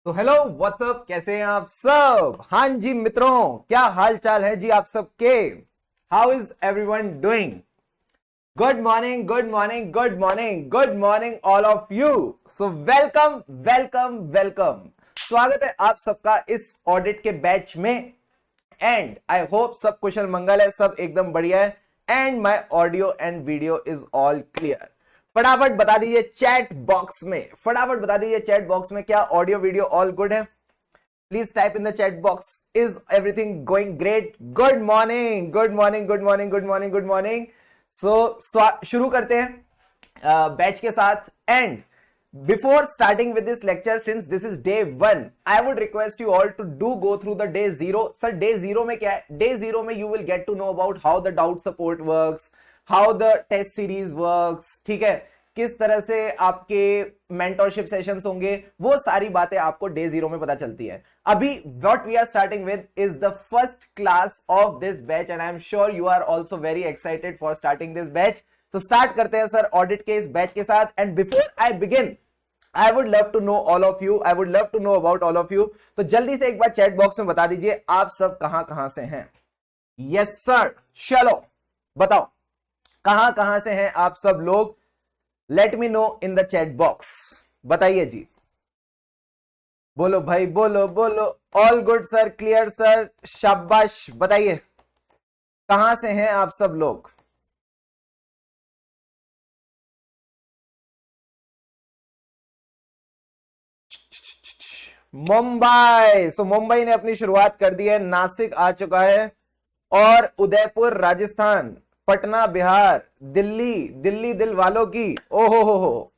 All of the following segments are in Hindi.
तो हेलो व्हाट्सअप, कैसे हैं आप सब। हाँ जी मित्रों, क्या हाल चाल है जी आप सबके। How is everyone doing. Good morning, good morning, good morning, good morning all of you. So welcome welcome welcome. स्वागत है आप सबका इस ऑडिट के बैच में। एंड आई होप सब कुशल मंगल है, सब एकदम बढ़िया है। And my audio and video is all clear. फटाफट बता दीजिए चैट बॉक्स में, फटाफट बता दीजिए चैट बॉक्स में, क्या ऑडियो वीडियो ऑल गुड है। Please type in the chat box, is everything going great. Good morning, good morning, good morning, good morning, good morning. So शुरू करते हैं बैच के साथ। And before starting with this lecture, since this is day 1, I would request you all to do go through the day 0. Sir, day 0 में क्या है? Day 0 में you will get to know about how the doubt support works, how the test series works, ठीक है, किस तरह से आपके मेंटरशिप सेशंस होंगे, वो सारी बातें आपको डे 0 में पता चलती है। अभी what we are starting with is the first class of this batch and I am sure you are also very excited for starting this batch. So start करते हैं सर ऑडिट के इस बैच के साथ। And before I begin, I would love to know all of you. I would love to know about all of you. तो जल्दी से एक बार चैट बॉक्स में बता दीजिए आप सब कहां से हैं। यस सर, चलो बताओ कहां से हैं आप सब लोग। Let me know in the chat box. बताइए जी, बोलो भाई, बोलो बोलो। All good sir, clear sir, शाबाश। बताइए कहां से हैं आप सब लोग। मुंबई। सो मुंबई ने अपनी शुरुआत कर दी है, नासिक आ चुका है, और उदयपुर राजस्थान, पटना बिहार, दिल्ली, दिल्ली दिल वालों की, ओहो हो,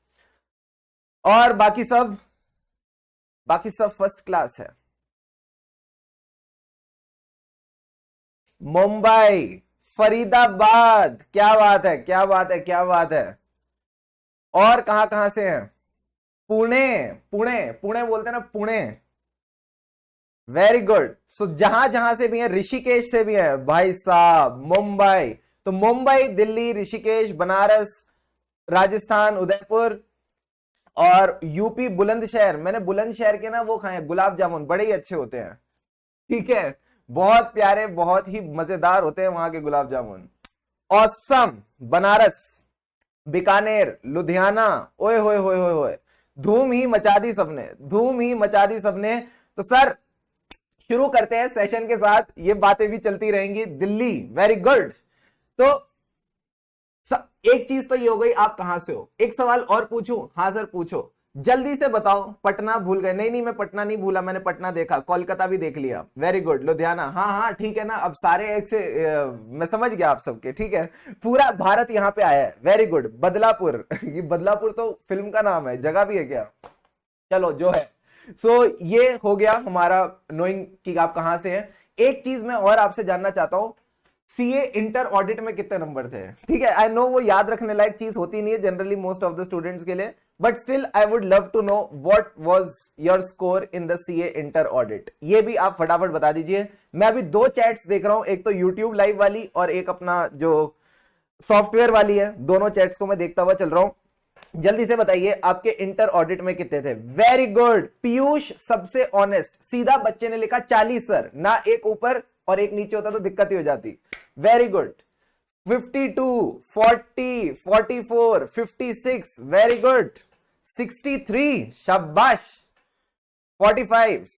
और बाकी सब फर्स्ट क्लास है। मुंबई, फरीदाबाद, क्या बात है, क्या बात है, क्या बात है। और कहां से हैं। पुणे, पुणे, पुणे बोलते हैं ना, पुणे। Very good. सो जहां जहां से भी है, ऋषिकेश से भी है भाई साहब। मुंबई, तो मुंबई, दिल्ली, ऋषिकेश, बनारस, राजस्थान, उदयपुर, और यूपी बुलंदशहर। मैंने बुलंदशहर के ना वो खाए गुलाब जामुन, बड़े ही अच्छे होते हैं, ठीक है, बहुत प्यारे, बहुत ही मजेदार होते हैं वहां के गुलाब जामुन। ऑसम। बनारस, बीकानेर, लुधियाना, ओए होए होए होए होए, धूम ही मचा दी सबने, धूम ही मचा दी सबने। तो सर शुरू करते हैं सेशन के साथ, ये बातें भी चलती रहेंगी। Delhi, very good. तो एक चीज तो ये हो गई, आप कहां से हो। एक सवाल और पूछूं। हाँ सर पूछो, जल्दी से बताओ। पटना भूल गए। नहीं नहीं, मैं पटना नहीं भूला, मैंने पटना देखा, कोलकाता भी देख लिया। Very good. लुधियाना, हाँ हाँ ठीक है ना, अब सारे एक से मैं समझ गया आप सबके, ठीक है, पूरा भारत यहाँ पे आया है। Very good. बदलापुर ये बदलापुर तो फिल्म का नाम है, जगह भी है क्या। चलो जो है। सो ये हो गया हमारा नोइंग कि आप कहां से हैं। एक चीज मैं और आपसे जानना चाहता हूं, सीए इंटर ऑडिट में कितने नंबर थे। ठीक है, आई नो वो याद रखने लायक चीज होती नहीं है generally most of the students के लिए, but still I would love to know what was your score in the CA inter audit. ये भी आप फटाफट बता दीजिए। मैं अभी दो चैट्स देख रहा हूं, एक तो यूट्यूब लाइव वाली और एक अपना जो सॉफ्टवेयर वाली है, दोनों चैट्स को मैं देखता हुआ चल रहा हूं। जल्दी से बताइए आपके इंटर ऑडिट में कितने थे। Very good. पीयूष सबसे ऑनेस्ट, सीधा बच्चे ने लिखा 40 सर, ना एक ऊपर और एक नीचे होता तो दिक्कत ही हो जाती। Very good. 52, 40, 44, 56, very good. 63, शाबाश। 45,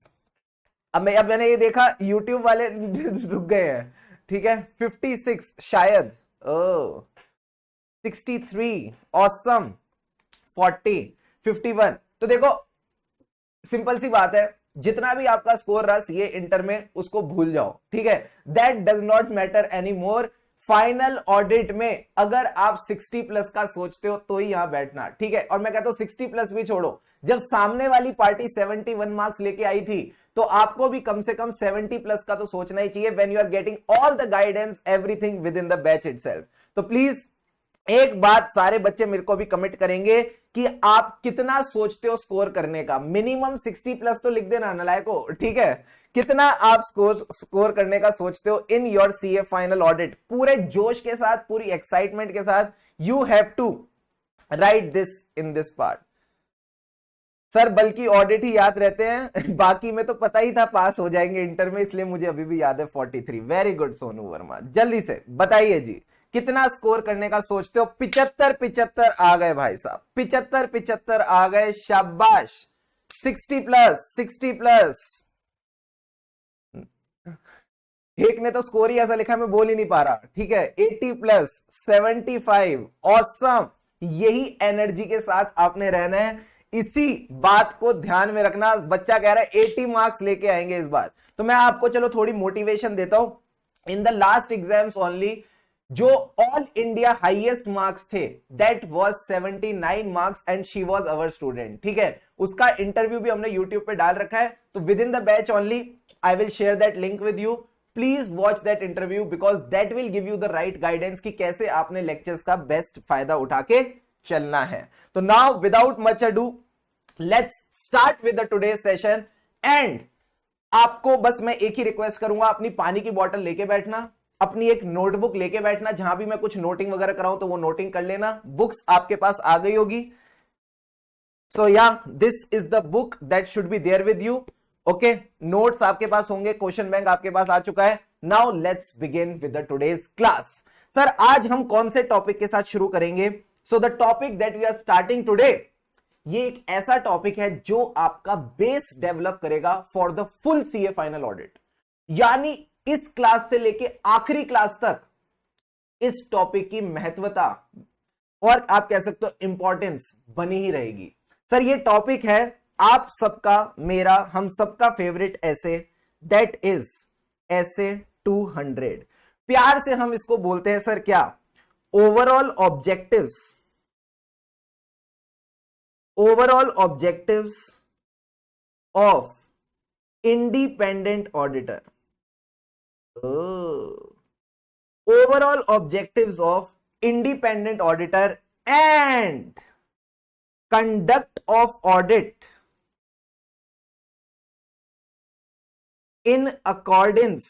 अब मैंने ये देखा यूट्यूब वाले रुक गए हैं, ठीक है। 56 शायद, ओ 63, ऑसम। 40, 51। तो देखो सिंपल सी बात है, जितना भी आपका स्कोर रहा सीए इंटर में उसको भूल जाओ, ठीक है। That does not matter any more. Final audit में अगर आप 60 प्लस का सोचते हो तो ही यहां बैठना, ठीक है। और मैं कहता हूं 60 प्लस भी छोड़ो, जब सामने वाली पार्टी 71 मार्क्स लेके आई थी तो आपको भी कम से कम 70 प्लस का तो सोचना ही चाहिए when you are getting all the guidance, everything with in the batch itself. तो प्लीज एक बात सारे बच्चे मेरे को भी कमिट करेंगे कि आप कितना सोचते हो स्कोर करने का। मिनिमम 60 प्लस तो लिख देना नलायको, ठीक है। कितना आप स्कोर करने का सोचते हो in your CA final audit. पूरे जोश के साथ, पूरी एक्साइटमेंट के साथ you have to write this in this part. Sir बल्कि ऑडिट ही याद रहते हैं, बाकी में तो पता ही था पास हो जाएंगे इंटर में, इसलिए मुझे अभी भी याद है 43। वेरी गुड सोनू वर्मा, जल्दी से बताइए जी कितना स्कोर करने का सोचते हो? 75 75 आ गए भाई साहब, 75 75 आ गए, शाबाश। 60 प्लस 60 प्लस। एक ने तो स्कोर ही ऐसा लिखा मैं बोल ही नहीं पा रहा, ठीक है। 80 प्लस 75, ऑसम। यही एनर्जी के साथ आपने रहना है, इसी बात को ध्यान में रखना। बच्चा कह रहा है 80 मार्क्स लेके आएंगे इस बार, तो मैं आपको चलो थोड़ी मोटिवेशन देता हूं। In the last exams only जो ऑल इंडिया हाईएस्ट मार्क्स थे that was 79 marks and she was our student, ठीक है। उसका इंटरव्यू भी हमने यूट्यूब पे डाल रखा है, तो with in the batch only I will share that link with you. Please watch that interview because that will give you the right guidance कि कैसे आपने लेक्चर्स का बेस्ट फायदा उठा के चलना है। तो now without much ado let's start with the today session. And आपको बस मैं एक ही रिक्वेस्ट करूंगा, अपनी पानी की बोतल लेके बैठना, अपनी एक नोटबुक लेके बैठना, जहां भी मैं कुछ नोटिंग वगैरह कराऊं तो वो नोटिंग कर लेना। बुक्स आपके पास आ गई होगी, सो या this is the book that should be there with you. Okay, notes आपके पास होंगे, क्वेश्चन बैंक आपके पास आ चुका है। Now let's begin with the today's class. Sir आज हम कौन से टॉपिक के साथ शुरू करेंगे? So the topic that we are starting today, ये एक ऐसा टॉपिक है जो आपका बेस डेवलप करेगा for the full CA final audit. यानी इस क्लास से लेके आखिरी क्लास तक इस टॉपिक की महत्वता और आप कह सकते हो इंपॉर्टेंस बनी ही रहेगी। सर ये टॉपिक है आप सबका, मेरा, हम सबका फेवरेट ऐसे, दैट इज ऐसे 200। प्यार से हम इसको बोलते हैं सर क्या? Overall objectives, overall objectives of independent auditor. Overall objectives of independent auditor and conduct of audit in accordance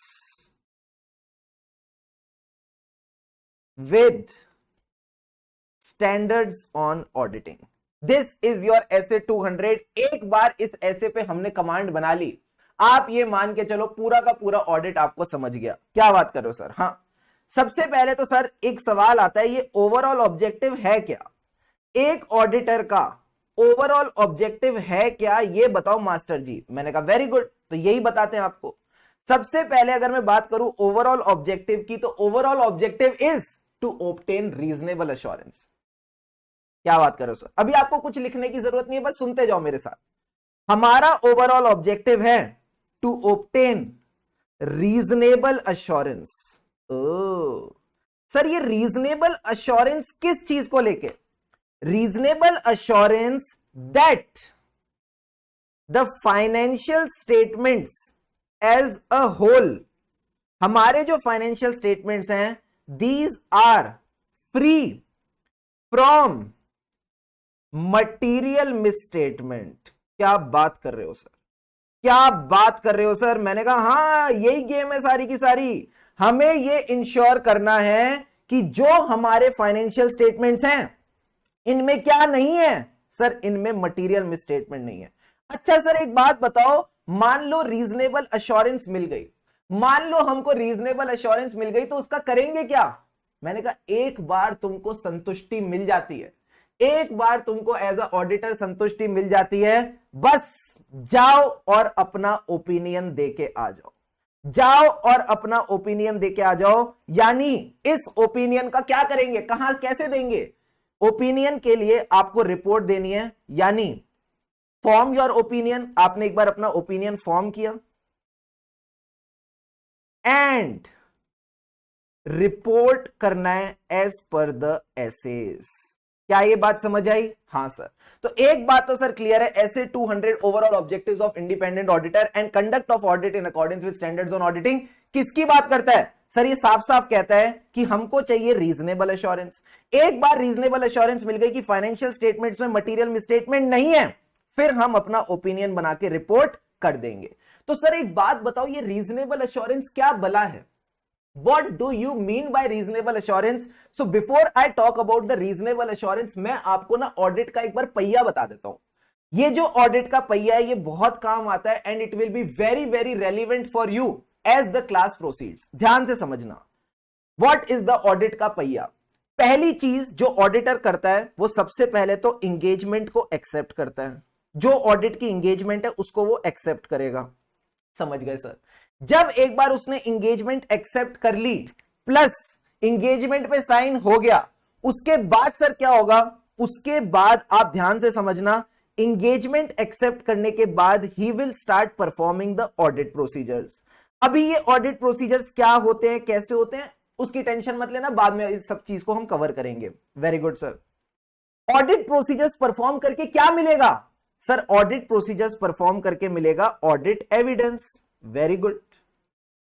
with standards on auditing. This is your essay 200। एक बार इस essay पे हमने कमांड बना ली, आप ये मान के चलो पूरा का पूरा ऑडिट आपको समझ गया। क्या बात करो सर? हाँ, सबसे पहले तो सर एक सवाल आता है, ये ओवरऑल ऑब्जेक्टिव है क्या? एक ऑडिटर का ओवरऑल ऑब्जेक्टिव है क्या, ये बताओ मास्टर जी। मैंने कहा वेरी गुड, तो यही बताते हैं आपको। सबसे पहले अगर मैं बात करूं ओवरऑल ऑब्जेक्टिव की, तो overall objective is to obtain reasonable assurance. क्या बात करो सर? अभी आपको कुछ लिखने की जरूरत नहीं है, बस सुनते जाओ मेरे साथ। हमारा ओवरऑल ऑब्जेक्टिव है to obtain reasonable assurance. Sir ये रीजनेबल एश्योरेंस किस चीज को लेके? Reasonable assurance that the financial statements as a whole, हमारे जो फाइनेंशियल स्टेटमेंट्स हैं, these are free from material misstatement. क्या बात कर रहे हो सर? क्या बात कर रहे हो सर? मैंने कहा हां यही गेम है सारी की सारी। हमें ये इंश्योर करना है कि जो हमारे फाइनेंशियल स्टेटमेंट्स हैं इनमें क्या नहीं है सर? इनमें मटीरियल मिसस्टेटमेंट नहीं है। अच्छा सर एक बात बताओ, मान लो रीजनेबल एश्योरेंस मिल गई, मान लो हमको रीजनेबल एश्योरेंस मिल गई, तो उसका करेंगे क्या? मैंने कहा एक बार तुमको संतुष्टि मिल जाती है, एक बार तुमको एज अ ऑडिटर संतुष्टि मिल जाती है, बस जाओ और अपना ओपिनियन देके आ जाओ, जाओ और अपना ओपिनियन देके आ जाओ। यानी इस ओपिनियन का क्या करेंगे, कहां कैसे देंगे? ओपिनियन के लिए आपको रिपोर्ट देनी है, यानी फॉर्म योर ओपिनियन। आपने एक बार अपना ओपिनियन फॉर्म किया एंड रिपोर्ट करना है एज पर द एसेस। क्या ये बात समझ आई? हां सर। तो एक बात तो सर क्लियर है, ऐसे 200 overall objectives of independent auditor and conduct of audit in accordance with standards on auditing किसकी बात करता है? सर ये साफ साफ कहता है कि हमको चाहिए रीजनेबल एश्योरेंस। एक बार रीजनेबल एश्योरेंस मिल गई कि फाइनेंशियल स्टेटमेंट्स में मटीरियल मिसस्टेटमेंट नहीं है, फिर हम अपना ओपिनियन बना के रिपोर्ट कर देंगे। तो सर एक बात बताओ, ये रीजनेबल एश्योरेंस क्या भला है? What do you mean by reasonable assurance? So before I talk about the reasonable assurance, मैं आपको ना ऑडिट का एक बार पहिया बता देता हूं। ये जो ऑडिट का पहिया है ये बहुत काम आता है and it will be very very relevant for you as the class proceeds. ध्यान से समझना, व्हाट इज द ऑडिट का पहिया। पहली चीज जो ऑडिटर करता है वो सबसे पहले तो इंगेजमेंट को एक्सेप्ट करता है। जो ऑडिट की इंगेजमेंट है उसको वो एक्सेप्ट करेगा। समझ गए सर? जब एक बार उसने इंगेजमेंट एक्सेप्ट कर ली प्लस इंगेजमेंट पे साइन हो गया, उसके बाद सर क्या होगा, उसके बाद आप ध्यान से समझना, इंगेजमेंट एक्सेप्ट करने के बाद he will start performing the audit procedures. अभी ये ऑडिट प्रोसीजर्स क्या होते हैं, कैसे होते हैं, उसकी टेंशन मत लेना, बाद में इस सब चीज को हम कवर करेंगे। Very good sir. Audit procedures perform करके क्या मिलेगा सर? ऑडिट प्रोसीजर्स परफॉर्म करके मिलेगा audit evidence. Very good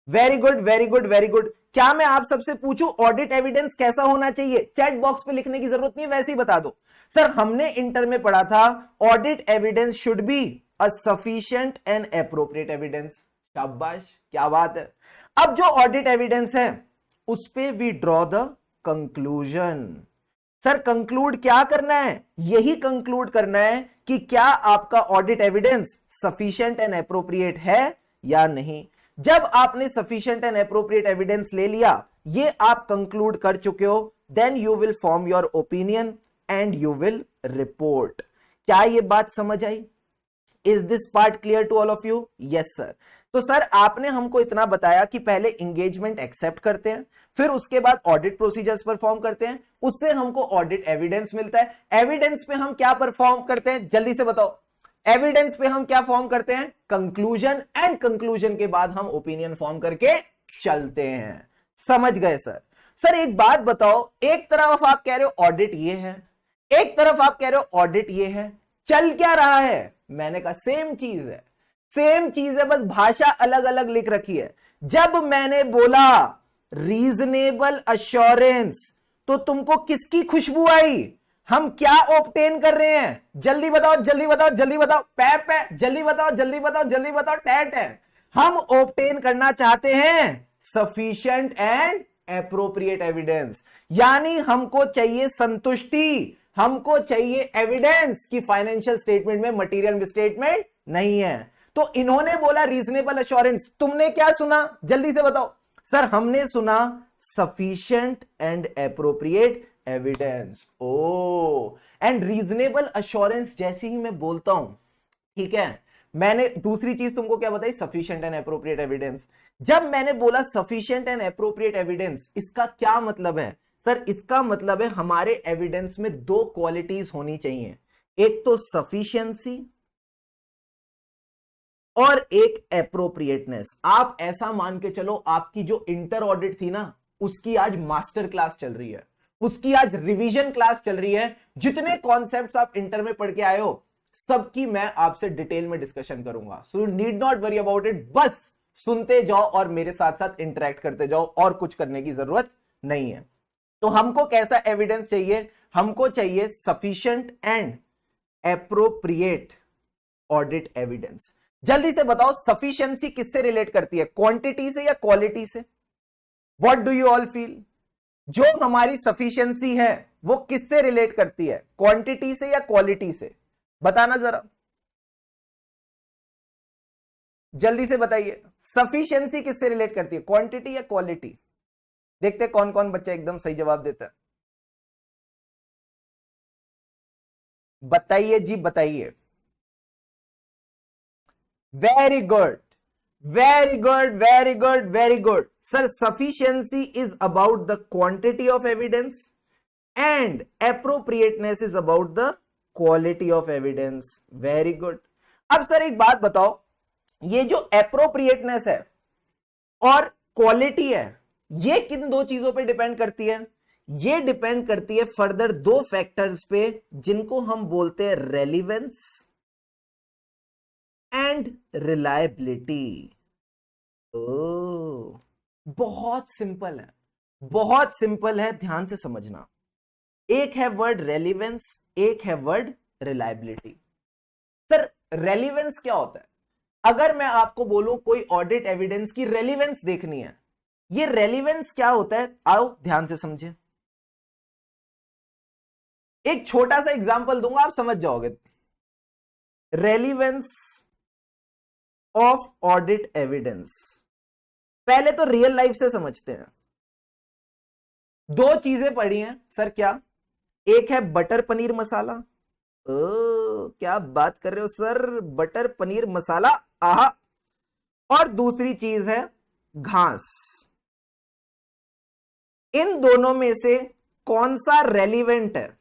very good very good very good. क्या मैं आप सबसे पूछूं ऑडिट एविडेंस कैसा होना चाहिए? चैट बॉक्स पे लिखने की जरूरत नहीं, वैसे ही बता दो। सर हमने इंटर में पढ़ा था audit evidence should be a sufficient and appropriate evidence. शाबाश, क्या बात है। अब जो ऑडिट एविडेंस है उस पे we draw the conclusion. Sir conclude क्या करना है? यही कंक्लूड करना है कि क्या आपका audit evidence sufficient and appropriate है या नहीं। जब आपने सफिशिएंट एंड एप्रोप्रिएट एविडेंस ले लिया, ये आप कंक्लूड कर चुके हो, then you will form your opinion and you will report. क्या ये बात समझ आई? Is this part clear to all of you? Yes sir. तो सर आपने हमको इतना बताया कि पहले इंगेजमेंट एक्सेप्ट करते हैं, फिर उसके बाद ऑडिट प्रोसीजर्स परफॉर्म करते हैं, उससे हमको ऑडिट एविडेंस मिलता है। एविडेंस पे हम क्या परफॉर्म करते हैं, जल्दी से बताओ। एविडेंस पे हम क्या फॉर्म करते हैं? कंक्लूजन, एंड कंक्लूजन के बाद हम ओपिनियन फॉर्म करके चलते हैं। समझ गए सर? सर एक बात बताओ, एक तरफ आप कह रहे हो ऑडिट ये है, एक तरफ आप कह रहे हो ऑडिट ये है, चल क्या रहा है? मैंने कहा सेम चीज है, सेम चीज है, बस भाषा अलग अलग लिख रखी है। जब मैंने बोला रीजनेबल अश्योरेंस तो तुमको किसकी खुशबू आई? हम क्या ऑब्टेन कर रहे हैं? जल्दी बताओ जल्दी बताओ जल्दी बताओ, पै पै, जल्दी बताओ जल्दी बताओ जल्दी बताओ, टैट है। हम ऑब्टेन करना चाहते हैं सफिशिएंट एंड एप्रोप्रिएट एविडेंस, यानी हमको चाहिए संतुष्टि, हमको चाहिए एविडेंस कि फाइनेंशियल स्टेटमेंट में मटेरियल मिसस्टेटमेंट नहीं है। तो इन्होंने बोला रीजनेबल एश्योरेंस, तुमने क्या सुना जल्दी से बताओ। सर हमने सुना सफिशिएंट एंड एप्रोप्रिएट एविडेंस। ओ, एंड रीजनेबल एश्योरेंस जैसे ही मैं बोलता हूं, ठीक है, मैंने दूसरी चीज तुमको क्या बताई? Sufficient and appropriate evidence. जब मैंने बोला सफिशिएंट एंड एप्रोप्रिएट एविडेंस, इसका क्या मतलब है? सर इसका मतलब है हमारे एविडेंस में दो क्वालिटीज होनी चाहिए, एक तो सफिशिएंसी और एक एप्रोप्रिएटनेस। आप ऐसा मान के चलो आपकी जो इंटर ऑडिट थी ना, उसकी आज मास्टर क्लास चल रही है, उसकी आज रिवीजन क्लास चल रही है। जितने कॉन्सेप्ट्स आप इंटर में पढ़ के आए हो सबकी मैं आपसे डिटेल में डिस्कशन करूंगा। So you need not worry about it, बस सुनते जाओ और मेरे साथ साथ इंटरेक्ट करते जाओ, और कुछ करने की जरूरत नहीं है। तो हमको कैसा एविडेंस चाहिए? हमको चाहिए sufficient and appropriate audit evidence. जल्दी से बताओ सफिशिएंसी किससे रिलेट करती है, क्वांटिटी से या क्वालिटी से? What do you all feel? जो हमारी सफिशिएंसी है वो किससे रिलेट करती है, क्वांटिटी से या क्वालिटी से? बताना जरा, जल्दी से बताइए। सफिशिएंसी किससे रिलेट करती है, क्वांटिटी या क्वालिटी? देखते कौन कौन बच्चा एकदम सही जवाब देता है। बताइए जी बताइए। Very good very good very good very good. Sir sufficiency is about the quantity of evidence and appropriateness is about the quality of evidence. Very good. अब सर एक बात बताओ, ये जो एप्रोप्रिएटनेस है और क्वालिटी है, ये किन दो चीजों पे डिपेंड करती है? ये डिपेंड करती है फर्दर दो फैक्टर्स पे जिनको हम बोलते हैं रेलिवेंस एंड रिलायबिलिटी। ओ, बहुत सिंपल है, बहुत सिंपल है, ध्यान से समझना। एक है वर्ड रेलिवेंस, एक है वर्ड रिलायबिलिटी। सर रेलिवेंस क्या होता है? अगर मैं आपको बोलूं कोई ऑडिट एविडेंस की रेलिवेंस देखनी है, ये रेलिवेंस क्या होता है? आओ ध्यान से समझे। एक छोटा सा एग्जांपल दूंगा, आप समझ जाओगे। Relevance of audit evidence. पहले तो रियल लाइफ से समझते हैं। दो चीजें पढ़ी हैं सर, क्या? एक है बटर पनीर मसाला। ओ क्या बात कर रहे हो सर, बटर पनीर मसाला, आहा। और दूसरी चीज है घास। इन दोनों में से कौन सा रेलिवेंट है?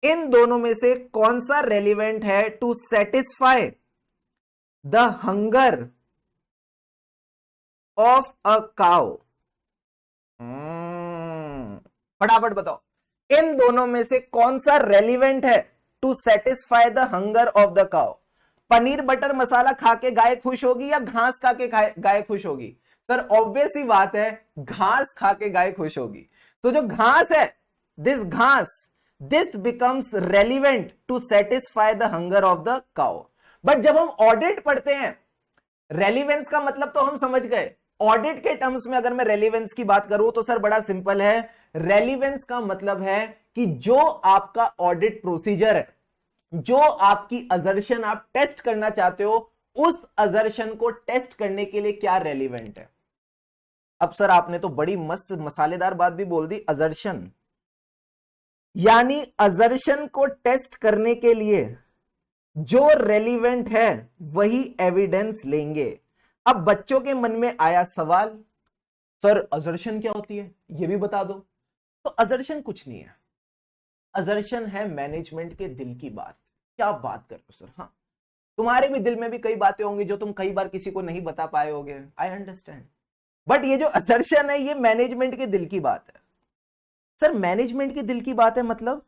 इन दोनों में से कौन सा रेलिवेंट है to satisfy the hunger of a cow? फटाफट बताओ, इन दोनों में से कौन सा रेलिवेंट है to satisfy the hunger of the cow? Paneer butter masala खा के गाय खुश होगी या घास खा के गाय खुश होगी? सर ऑब्वियस ही बात है, घास खा के गाय खुश होगी। तो जो घास है, this becomes relevant to satisfy the hunger of the cow. But जब हम ऑडिट पढ़ते हैं, रेलिवेंस का मतलब तो हम समझ गए। ऑडिट के टर्म्स में अगर मैं रेलिवेंस की बात करूं तो सर बड़ा सिंपल है। रेलिवेंस का मतलब है कि जो आपका ऑडिट प्रोसीजर है, जो आपकी अजर्शन आप टेस्ट करना चाहते हो, उस अजर्शन को टेस्ट करने के लिए क्या रेलिवेंट है। अब सर आपने तो बड़ी मस्त मसालेदार बात भी बोल दी, अजर्शन। यानी अजर्शन को टेस्ट करने के लिए जो रेलिवेंट है वही एविडेंस लेंगे। अब बच्चों के मन में आया सवाल, सर अजर्शन क्या होती है ये भी बता दो। तो अजर्शन कुछ नहीं है, अजर्शन है मैनेजमेंट के दिल की बात। क्या बात कर रहे हो सर? हाँ, तुम्हारे भी दिल में भी कई बातें होंगी जो तुम कई बार किसी को नहीं बता पाए होगे, आई अंडरस्टैंड। बट ये जो असर्शन है ये मैनेजमेंट के दिल की बात है। सर मैनेजमेंट के दिल की बात है मतलब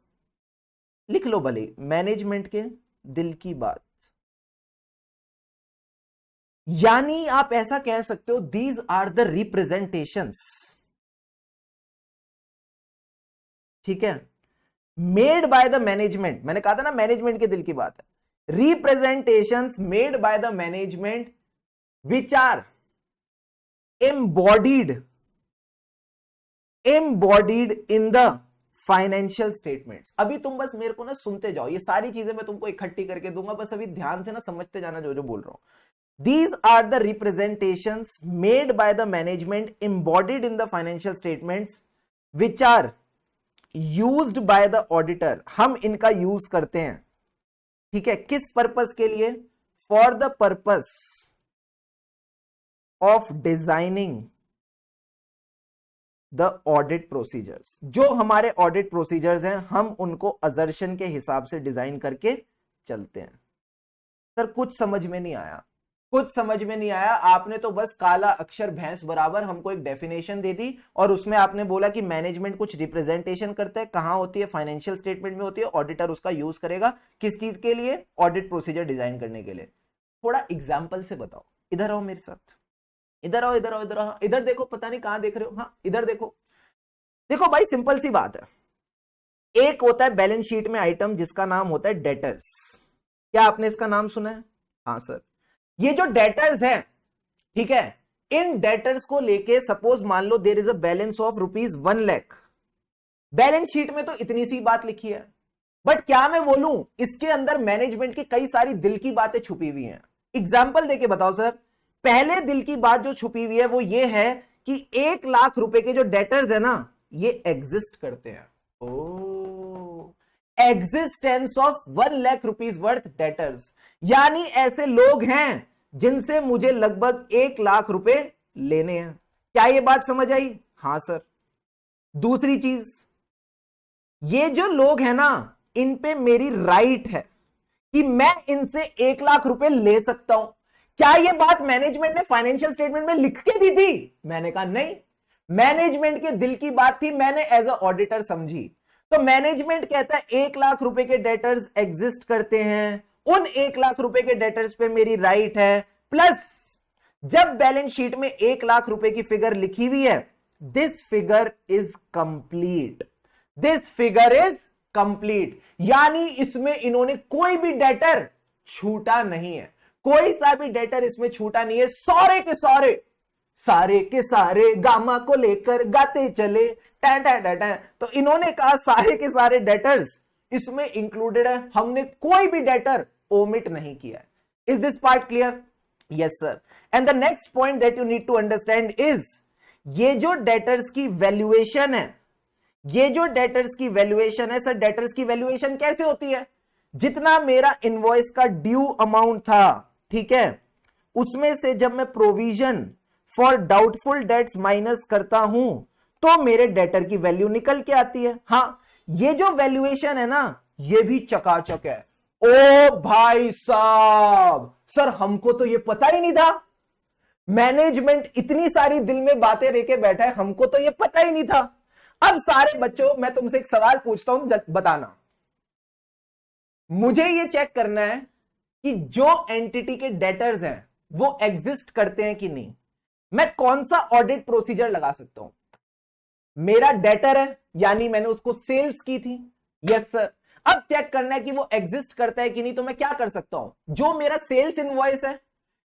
लिख लो भले, मैनेजमेंट के दिल की बात। यानी आप ऐसा कह सकते हो, दीज आर द रिप्रेजेंटेशंस, ठीक है, मेड बाय द मैनेजमेंट। मैंने कहा था ना मैनेजमेंट के दिल की बात है। Representations made by the management which are embodied in the financial statements. अभी तुम बस मेरे को ना सुनते जाओ, ये सारी चीजें मैं तुमको इकट्ठी करके दूंगा, बस अभी ध्यान से ना समझते जाना जो जो बोल रहा हूं। These are the representations made by the management embodied in the financial statements which are used by the auditor. हम इनका यूज करते हैं, ठीक है, किस पर्पस के लिए? For the purpose of designing the audit procedures. जो हमारे ऑडिट प्रोसीजर्स हैं हम उनको अजर्शन के हिसाब से डिजाइन करके चलते हैं। सर कुछ समझ में नहीं आया, कुछ समझ में नहीं आया। आपने तो बस काला अक्षर भैंस बराबर हमको एक डेफिनेशन दे दी और उसमें आपने बोला कि मैनेजमेंट कुछ रिप्रेजेंटेशन करता है, कहां होती है? फाइनेंशियल स्टेटमेंट में होती है। ऑडिटर उसका यूज करेगा किस चीज के लिए? ऑडिट प्रोसीजर डिजाइन करने के लिए। थोड़ा एग्जाम्पल से बताओ। इधर आओ मेरे साथ, इधर आओ, इधर आओ, इधर आओ, इधर देखो, पता नहीं कहां देख रहे हो। हाँ इधर देखो, देखो भाई सिंपल सी बात है। एक होता है बैलेंस शीट में आइटम जिसका नाम होता है डेटर्स। क्या आपने इसका नाम सुना है? हाँ सर। ये जो डेटर्स है, ठीक है, इन डेटर्स को लेके सपोज मान लो there is a balance of ₹1 lakh. Balance sheet में तो इतनी सी बात लिखी है, बट क्या मैं बोलूं इसके अंदर मैनेजमेंट की कई सारी दिल की बातें छुपी हुई हैं। एग्जाम्पल देके बताओ सर। पहले दिल की बात जो छुपी हुई है वो ये है कि 1 लाख रुपए के जो डेटर्स है ना, ये एग्जिस्ट करते हैं। ओ, existence of 1 lakh rupees worth debtors, यानी ऐसे लोग हैं जिनसे मुझे लगभग 1 लाख रुपए लेने हैं। क्या ये बात समझ आई? हां सर। दूसरी चीज, ये जो लोग हैं ना, इन पे मेरी राइट है कि मैं इनसे 1 लाख रुपए ले सकता हूं। क्या ये बात मैनेजमेंट ने फाइनेंशियल स्टेटमेंट में लिख के दी थी? मैंने कहा नहीं, मैनेजमेंट के दिल की बात थी, मैंने एज अ ऑडिटर समझी। तो मैनेजमेंट कहता है 1 लाख रुपए के डेटर्स एग्जिस्ट करते हैं, उन 1 लाख रुपए के डेटर्स पे मेरी राइट है। प्लस जब बैलेंस शीट में 1 लाख रुपए की फिगर लिखी हुई है, this figure is complete, this figure is complete, यानी इसमें इन्होंने कोई भी डेटर छूटा नहीं है, कोई सा भी डेटर इसमें छूटा नहीं है। सारे के सारे गामा को लेकर गाते चले टैं टैं टैं टैं। तो इन्होंने कहा सारे के सारे डेटर्स इसमें इंक्लूडेड है, हमने कोई भी डेटर ओमिट नहीं किया है। Is this part clear? Yes sir. And the next point that you need to understand is, ये जो डेटर्स की वैल्यूएशन है, ये जो डेटर्स की वैल्यूएशन है सर, डेटर्स की वैल्यूएशन कैसे होती है? जितना मेरा इनवॉइस का ड्यू अमाउंट था, ठीक है, उसमें से जब मैं provision for doubtful debts minus करता हूं तो मेरे डेटर की वैल्यू निकल के आती है। हां, ये जो वैल्यूएशन है ना, ये भी चकाचक है। ओ भाई साहब, सर हमको तो ये पता ही नहीं था, मैनेजमेंट इतनी सारी दिल में बातें लेके बैठा है, हमको तो ये पता ही नहीं था। अब सारे बच्चों, मैं तुमसे एक सवाल पूछता हूं, बताना। मुझे ये चेक करना है कि जो एंटिटी के डेटर्स हैं वो एग्जिस्ट करते हैं कि नहीं। मैं कौन सा ऑडिट प्रोसीजर लगा सकता हूं? मेरा डेटर है, यानी मैंने उसको सेल्स की थी, यस सर। अब चेक करना है कि वो एग्जिस्ट करता है कि नहीं, तो मैं क्या कर सकता हूं? जो मेरा सेल्स इनवॉइस है,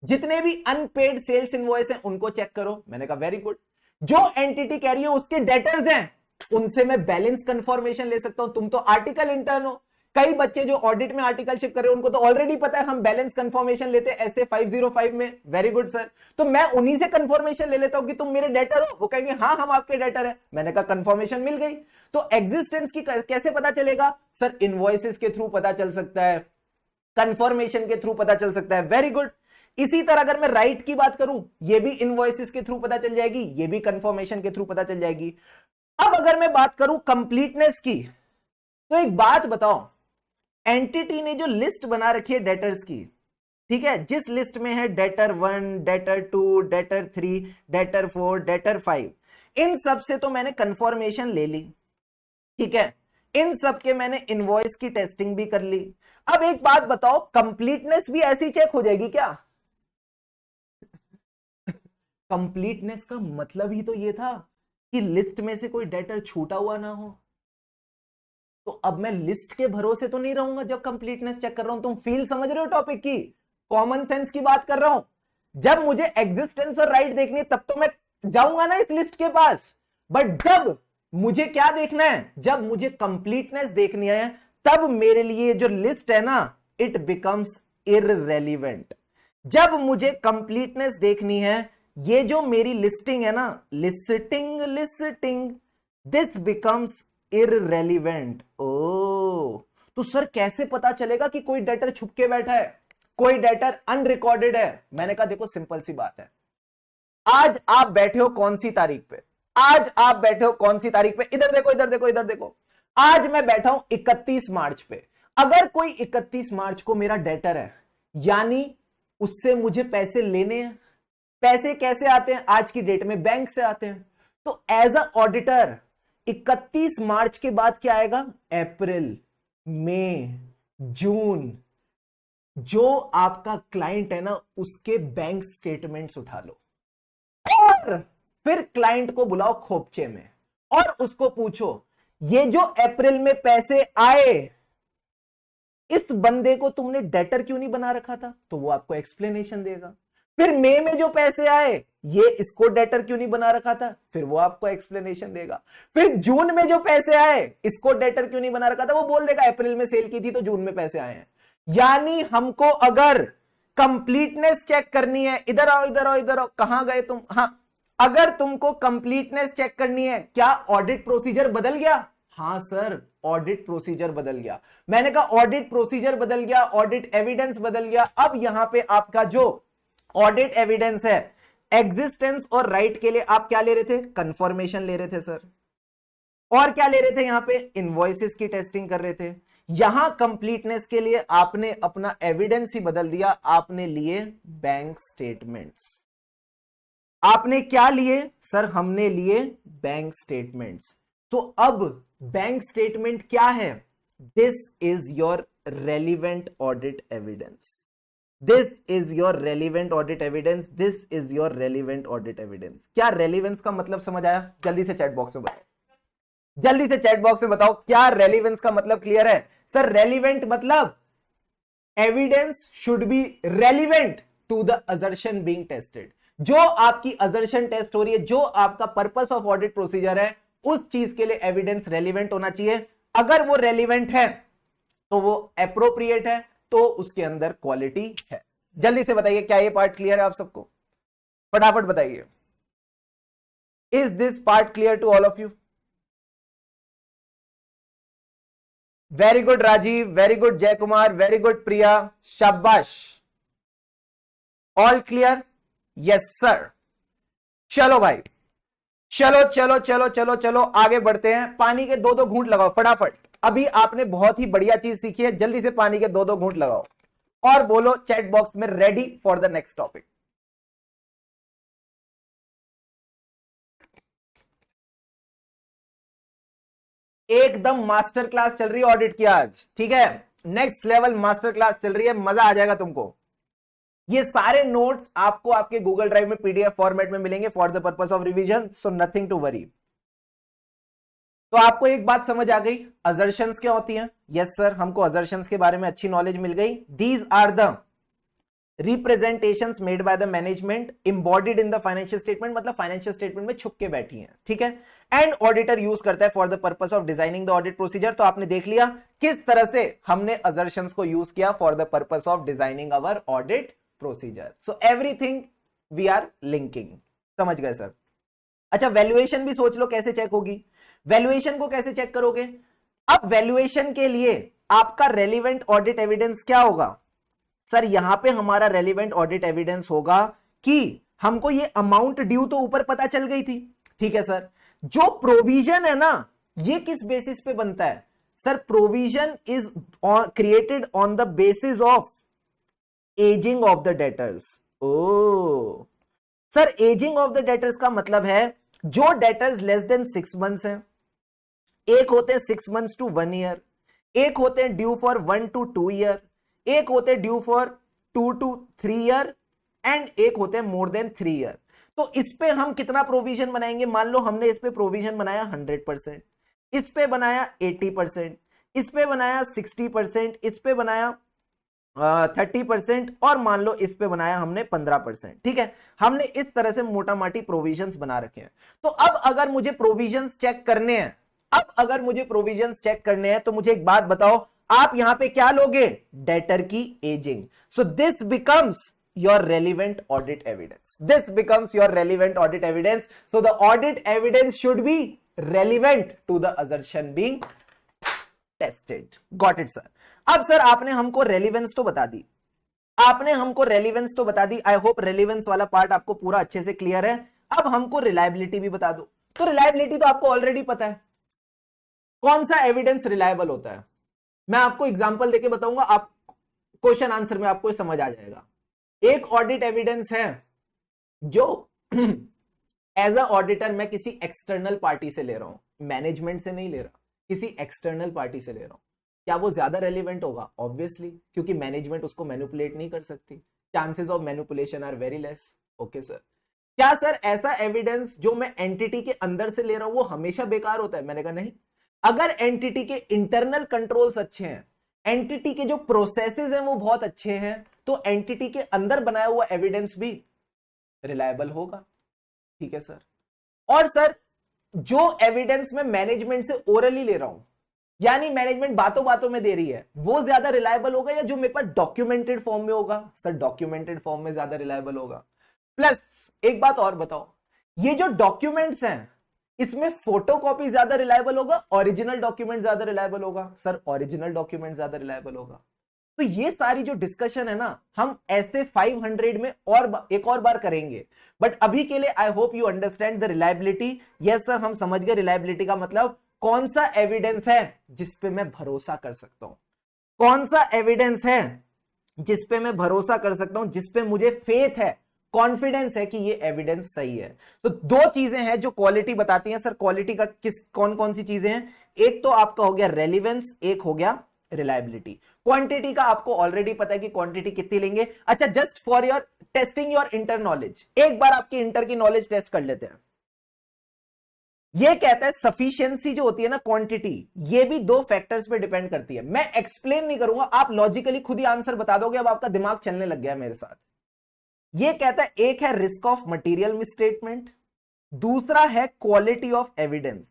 जितने भी अनपेड सेल्स इनवॉइस हैं उनको चेक करो। मैंने कहा वेरी गुड। जो एंटिटी कह रही है उसके डेटर्स हैं, उनसे मैं बैलेंस कंफर्मेशन ले सकता हूं। तुम तो आर्टिकल इंटर्न हो, कई बच्चे जो ऑडिट में आर्टिकलशिप कर रहे हैं उनको तो ऑलरेडी पता है हम बैलेंस कंफर्मेशन लेते हैं ऐसे 505 में। Very good sir. तो मैं उन्हीं से कंफर्मेशन ले लेता हूं कि तुम मेरे डेटर हो। वो कहेंगे हाँ हम आपके डेटर है। मैंने कहा कंफर्मेशन मिल गई। तो एग्जिस्टेंस की कैसे पता चलेगा सर? इनवॉइसेस के थ्रू पता चल सकता है, कंफर्मेशन के थ्रू पता चल सकता है। Very good. इसी तरह अगर मैं राइट की बात करूं, ये भी इनवॉइसेस के थ्रू पता चल जाएगी, ये भी कंफर्मेशन के थ्रू पता चल जाएगी। अब अगर मैं बात करूं कंप्लीटनेस की, तो एक बात बताओ, एंटिटी ने जो लिस्ट बना रखी है डेटर्स की, ठीक है, जिस लिस्ट में है debtor 1, debtor 2, debtor 3, debtor 4, debtor 5, इन सब से तो मैंने कंफर्मेशन ले ली, ठीक है, इन सब के मैंने इनवॉइस की टेस्टिंग भी कर ली। अब एक बात बताओ, कंप्लीटनेस भी ऐसी चेक हो जाएगी क्या? कंप्लीटनेस का मतलब ही तो ये था कि लिस्ट में से कोई डेटर छूटा हुआ ना हो। तो अब मैं लिस्ट के भरोसे तो नहीं रहूंगा जब कंप्लीटनेस चेक कर रहा हूं। तुम फील समझ रहे हो टॉपिक की? कॉमन सेंस की बात कर रहा हूं। जब मुझे एग्जिस्टेंस और राइट देखनी है तब तो मैं जाऊंगा ना इस लिस्ट के पास, बट जब मुझे क्या देखना है, जब मुझे कंप्लीटनेस देखनी है, तब मेरे लिए जो लिस्ट है ना, इट बिकम्स इररेलेवेंट। जब मुझे कंप्लीटनेस देखनी है, ये जो मेरी लिस्टिंग है ना, लिस्टिंग, दिस बिकम्स इररेलेवेंट। ओ, तो सर कैसे पता चलेगा कि कोई डेटर छुप के बैठा है, कोई डेटर अनरिकॉर्डेड है? मैंने कहा देखो सिंपल सी बात है, आज आप बैठे हो कौन सी तारीख पे? आज आप बैठे हो कौन सी तारीख पे? इधर देखो, इधर देखो, इधर देखो। आज मैं बैठा हूं 31 मार्च पे। अगर कोई 31 मार्च को मेरा डेटर है, यानी उससे मुझे पैसे लेने हैं। पैसे कैसे आते हैं आज की डेट में? बैंक से आते हैं। तो एज अ ऑडिटर 31 मार्च के बाद क्या आएगा? अप्रैल, मई, जून। जो आपका क्लाइंट है ना, उसके बैंक स्टेटमेंट्स उठा लो और फिर क्लाइंट को बुलाओ खोपचे में और उसको पूछो, ये जो अप्रैल में पैसे आए, इस बंदे को तुमने डेटर क्यों नहीं बना रखा था? तो वो आपको एक्सप्लेनेशन देगा। फिर मई में जो पैसे आए, ये इसको डेटर क्यों नहीं बना रखा था? फिर वो आपको एक्सप्लेनेशन देगा। फिर जून में जो पैसे आए, इसको डेटर क्यों नहीं बना रखा था? वो बोल देगा अप्रैल में सेल की थी तो जून में पैसे आए हैं। यानी हमको अगर कंप्लीटनेस चेक करनी है, इधर आओ, इधर आओ, इधर आओ, कहां गए तुम? हां, अगर तुमको कंप्लीटनेस चेक करनी है, क्या ऑडिट प्रोसीजर बदल गया? हां सर, ऑडिट प्रोसीजर बदल गया। मैंने कहा ऑडिट प्रोसीजर बदल गया, ऑडिट एविडेंस बदल गया। अब यहां पे आपका जो ऑडिट एविडेंस है, एग्जिस्टेंस और राइट के लिए आप क्या ले रहे थे? कंफर्मेशन ले रहे थे सर। और क्या ले रहे थे? यहां पे इनवॉइसेस की टेस्टिंग कर रहे थे। यहां कंप्लीटनेस के लिए आपने अपना एविडेंस ही बदल दिया, आपने लिए बैंक स्टेटमेंट्स। आपने क्या लिए सर? हमने लिए बैंक स्टेटमेंट्स। तो अब बैंक स्टेटमेंट क्या है? This is your relevant audit evidence. This is your relevant audit evidence. This is your relevant audit evidence. क्या रेलिवेंस का मतलब समझ आया? जल्दी से चैट बॉक्स में बताओ, जल्दी से चैट बॉक्स में बताओ, क्या रेलिवेंस का मतलब क्लियर है? सर रेलिवेंट मतलब evidence should be relevant to the assertion being tested. जो आपकी असर्शन टेस्ट हो रही है, जो आपका पर्पस ऑफ ऑडिट प्रोसीजर है, उस चीज के लिए एविडेंस रेलिवेंट होना चाहिए। अगर वो रेलिवेंट है तो वो एप्रोप्रिएट है, तो उसके अंदर क्वालिटी है। जल्दी से बताइए, क्या ये पार्ट क्लियर है आप सबको? फटाफट बताइए। Is this part clear to all of you? Very good Rajeev, very good Jay Kumar, very good Priya, शाबाश। All clear? Yes sir. चलो भाई, चलो चलो चलो चलो चलो आगे बढ़ते हैं। पानी के दो दो घूंट लगाओ फटाफट। अभी आपने बहुत ही बढ़िया चीज सीखी है, जल्दी से पानी के दो दो घूंट लगाओ और बोलो चैट बॉक्स में ready for the next topic. एकदम मास्टर क्लास चल रही है ऑडिट की आज, ठीक है? नेक्स्ट लेवल मास्टर क्लास चल रही है, मजा आ जाएगा तुमको। ये सारे नोट्स आपको आपके गूगल ड्राइव में पीडीएफ फॉर्मेट में मिलेंगे for the purpose of revision, so nothing to worry. तो आपको एक बात समझ आ गई, असर्शंस क्या होती हैं? यस सर, हमको असर्शंस के बारे में अच्छी नॉलेज मिल गई। These are the representations made by the management embodied in the financial statement, मतलब फाइनेंशियल स्टेटमेंट में छुप के बैठी हैं, ठीक है? एंड ऑडिटर यूज करता है for the purpose of designing the audit procedure. तो आपने देख लिया किस तरह से हमने असर्शंस को यूज किया for the purpose of designing our audit procedure. So everything we are linking. समझ गए सर? अच्छा, वैल्यूएशन भी सोच लो कैसे चेक होगी। वैल्यूएशन को कैसे चेक करोगे? अब वैल्यूएशन के लिए आपका रेलिवेंट ऑडिट एविडेंस क्या होगा? सर यहां पे हमारा रेलिवेंट ऑडिट एविडेंस होगा कि हमको ये अमाउंट ड्यू तो ऊपर पता चल गई थी, ठीक है सर? जो प्रोविजन है ना, ये किस बेसिस पे बनता है? Sir provision is created on the basis of ageing of the debtors. ओ sir, ageing of the debtors का मतलब है जो डेटर्स लेस देन 6 मंथ्स हैं, एक होते हैं 6 मंथ्स टू 1 ईयर, एक होते हैं ड्यू फॉर 1 to 2 ईयर, एक होते हैं due for 2 to 3 year and एक होते हैं मोर देन 3 ईयर। तो इस पे हम कितना प्रोविजन बनाएंगे? मान लो हमने इस पे प्रोविजन बनाया 100%, इस पे बनाया 80%, इस पे बनाया 60%, इस पे बनाया 30% और मान लो इस पे बनाया हमने 15%, ठीक है? हमने इस तरह से मोटा माटी प्रोविजंस बना रखे हैं। तो अब अगर मुझे प्रोविजंस चेक करने हैं, तो मुझे एक बात बताओ, आप यहां पे क्या लोगे? डेटर की ageing. So this becomes your relevant audit evidence. So the audit evidence should be relevant to the assertion being tested. Got it sir? अब सर आपने हमको रेलिवेंस तो बता दी, आई होप रेलिवेंस वाला पार्ट आपको पूरा अच्छे से क्लियर है। अब हमको रिलायबिलिटी भी बता दो। तो रिलायबिलिटी तो आपको ऑलरेडी पता है, कौन सा एविडेंस रिलायबल होता है। मैं आपको एग्जांपल देके बताऊंगा, आप क्वेश्चन आंसर में आपको समझ आ जाएगा। एक ऑडिट एविडेंस है जो एज अ ऑडिटर मैं किसी एक्सटर्नल पार्टी से ले रहा हूं, मैनेजमेंट से नहीं ले रहा, किसी एक्सटर्नल पार्टी से ले रहा हूं। क्या वो ज्यादा रेलिवेंट होगा? ऑब्वियसली, क्योंकि मैनेजमेंट उसको मैनिपुलेट नहीं कर सकती, chances of manipulation are very less. Okay sir. क्या सर ऐसा एविडेंस जो मैं एंटिटी के अंदर से ले रहा हूं वो हमेशा बेकार होता है? मैंने कहा नहीं। अगर एंटिटी के इंटरनल कंट्रोल्स अच्छे हैं, एंटिटी के जो प्रोसेसेस हैं वो बहुत अच्छे हैं, तो एंटिटी के अंदर बनाया हुआ एविडेंस भी रिलायबल होगा, ठीक है सर? और सर जो एविडेंस मैं मैनेजमेंट से ओरली ले रहा हूं, यानी मैनेजमेंट बातों बातों में दे रही है, वो ज्यादा रिलायबल होगा या जो मेरे पास डॉक्यूमेंटेड फॉर्म में होगा? सर डॉक्यूमेंटेड फॉर्म में ज्यादा रिलायबल होगा। प्लस एक बात और बताओ, ये जो डॉक्यूमेंट्स हैं इसमें फोटोकॉपी ज्यादा रिलायबल होगा, ओरिजिनल डॉक्यूमेंट ज्यादा रिलायबल होगा? सर ओरिजिनल डॉक्यूमेंट ज्यादा रिलायबल होगा। तो ये सारी जो डिस्कशन है ना, हम ऐसे 500 में और एक और बार करेंगे, बट अभी के लिए I hope you understand the reliability. Yes sir, हम समझ गए रिलायबिलिटी का मतलब कौन सा एविडेंस है जिस पे मैं भरोसा कर सकता हूं, कौन सा एविडेंस है जिस पे मैं भरोसा कर सकता हूं, जिस पे मुझे फेथ है, कॉन्फिडेंस है कि ये एविडेंस सही है। तो दो चीजें हैं जो क्वालिटी बताती हैं। सर क्वालिटी का कौन कौन सी चीजें हैं? एक तो आपका हो गया रेलिवेंस, एक हो गया रिलायबिलिटी। क्वांटिटी का आपको ऑलरेडी पता है कि क्वांटिटी कितनी लेंगे। अच्छा, just for your testing your inter knowledge, एक बार आपकी इंटर की नॉलेज टेस्ट कर लेते हैं। ये कहता है सफिशिएंसी जो होती है ना, क्वांटिटी, ये भी दो फैक्टर्स पे डिपेंड करती है। मैं एक्सप्लेन नहीं करूंगा, आप लॉजिकली खुद ही आंसर बता दोगे। अब आपका दिमाग चलने लग गया मेरे साथ। ये कहता है एक है रिस्क ऑफ मटेरियल मिसस्टेटमेंट, दूसरा है क्वालिटी ऑफ एविडेंस।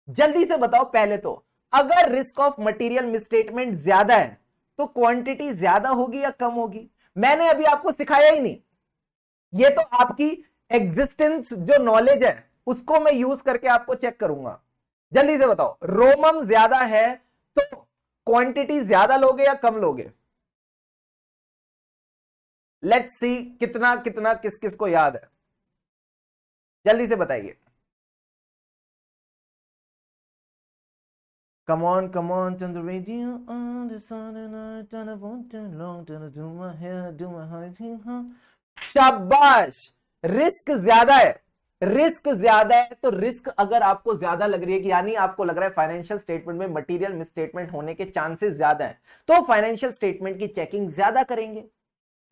जल्दी से बताओ, पहले तो अगर रिस्क ऑफ मटेरियल मिसस्टेटमेंट ज्यादा है तो क्वांटिटी ज्यादा होगी या कम होगी? मैंने अभी आपको सिखाया ही नहीं, ये तो आपकी एग्जिस्टेंस जो नॉलेज है उसको मैं यूज करके आपको चेक करूंगा। जल्दी से बताओ, रोमम ज्यादा है तो क्वांटिटी ज्यादा लोगे या कम लोगे? लेट्स सी कितना कितना किस किस को याद है, जल्दी से बताइए। Come on, turn the radio on the Sunday night, and I want too long to do my hair, do my hair. शाबाश, रिस्क ज्यादा है, रिस्क ज्यादा है तो रिस्क अगर आपको ज्यादा लग रही है कि यानी आपको लग रहा है फाइनेंशियल स्टेटमेंट में मटेरियल मिसस्टेटमेंट होने के चांसेस ज्यादा हैं, तो फाइनेंशियल स्टेटमेंट की चेकिंग ज्यादा करेंगे।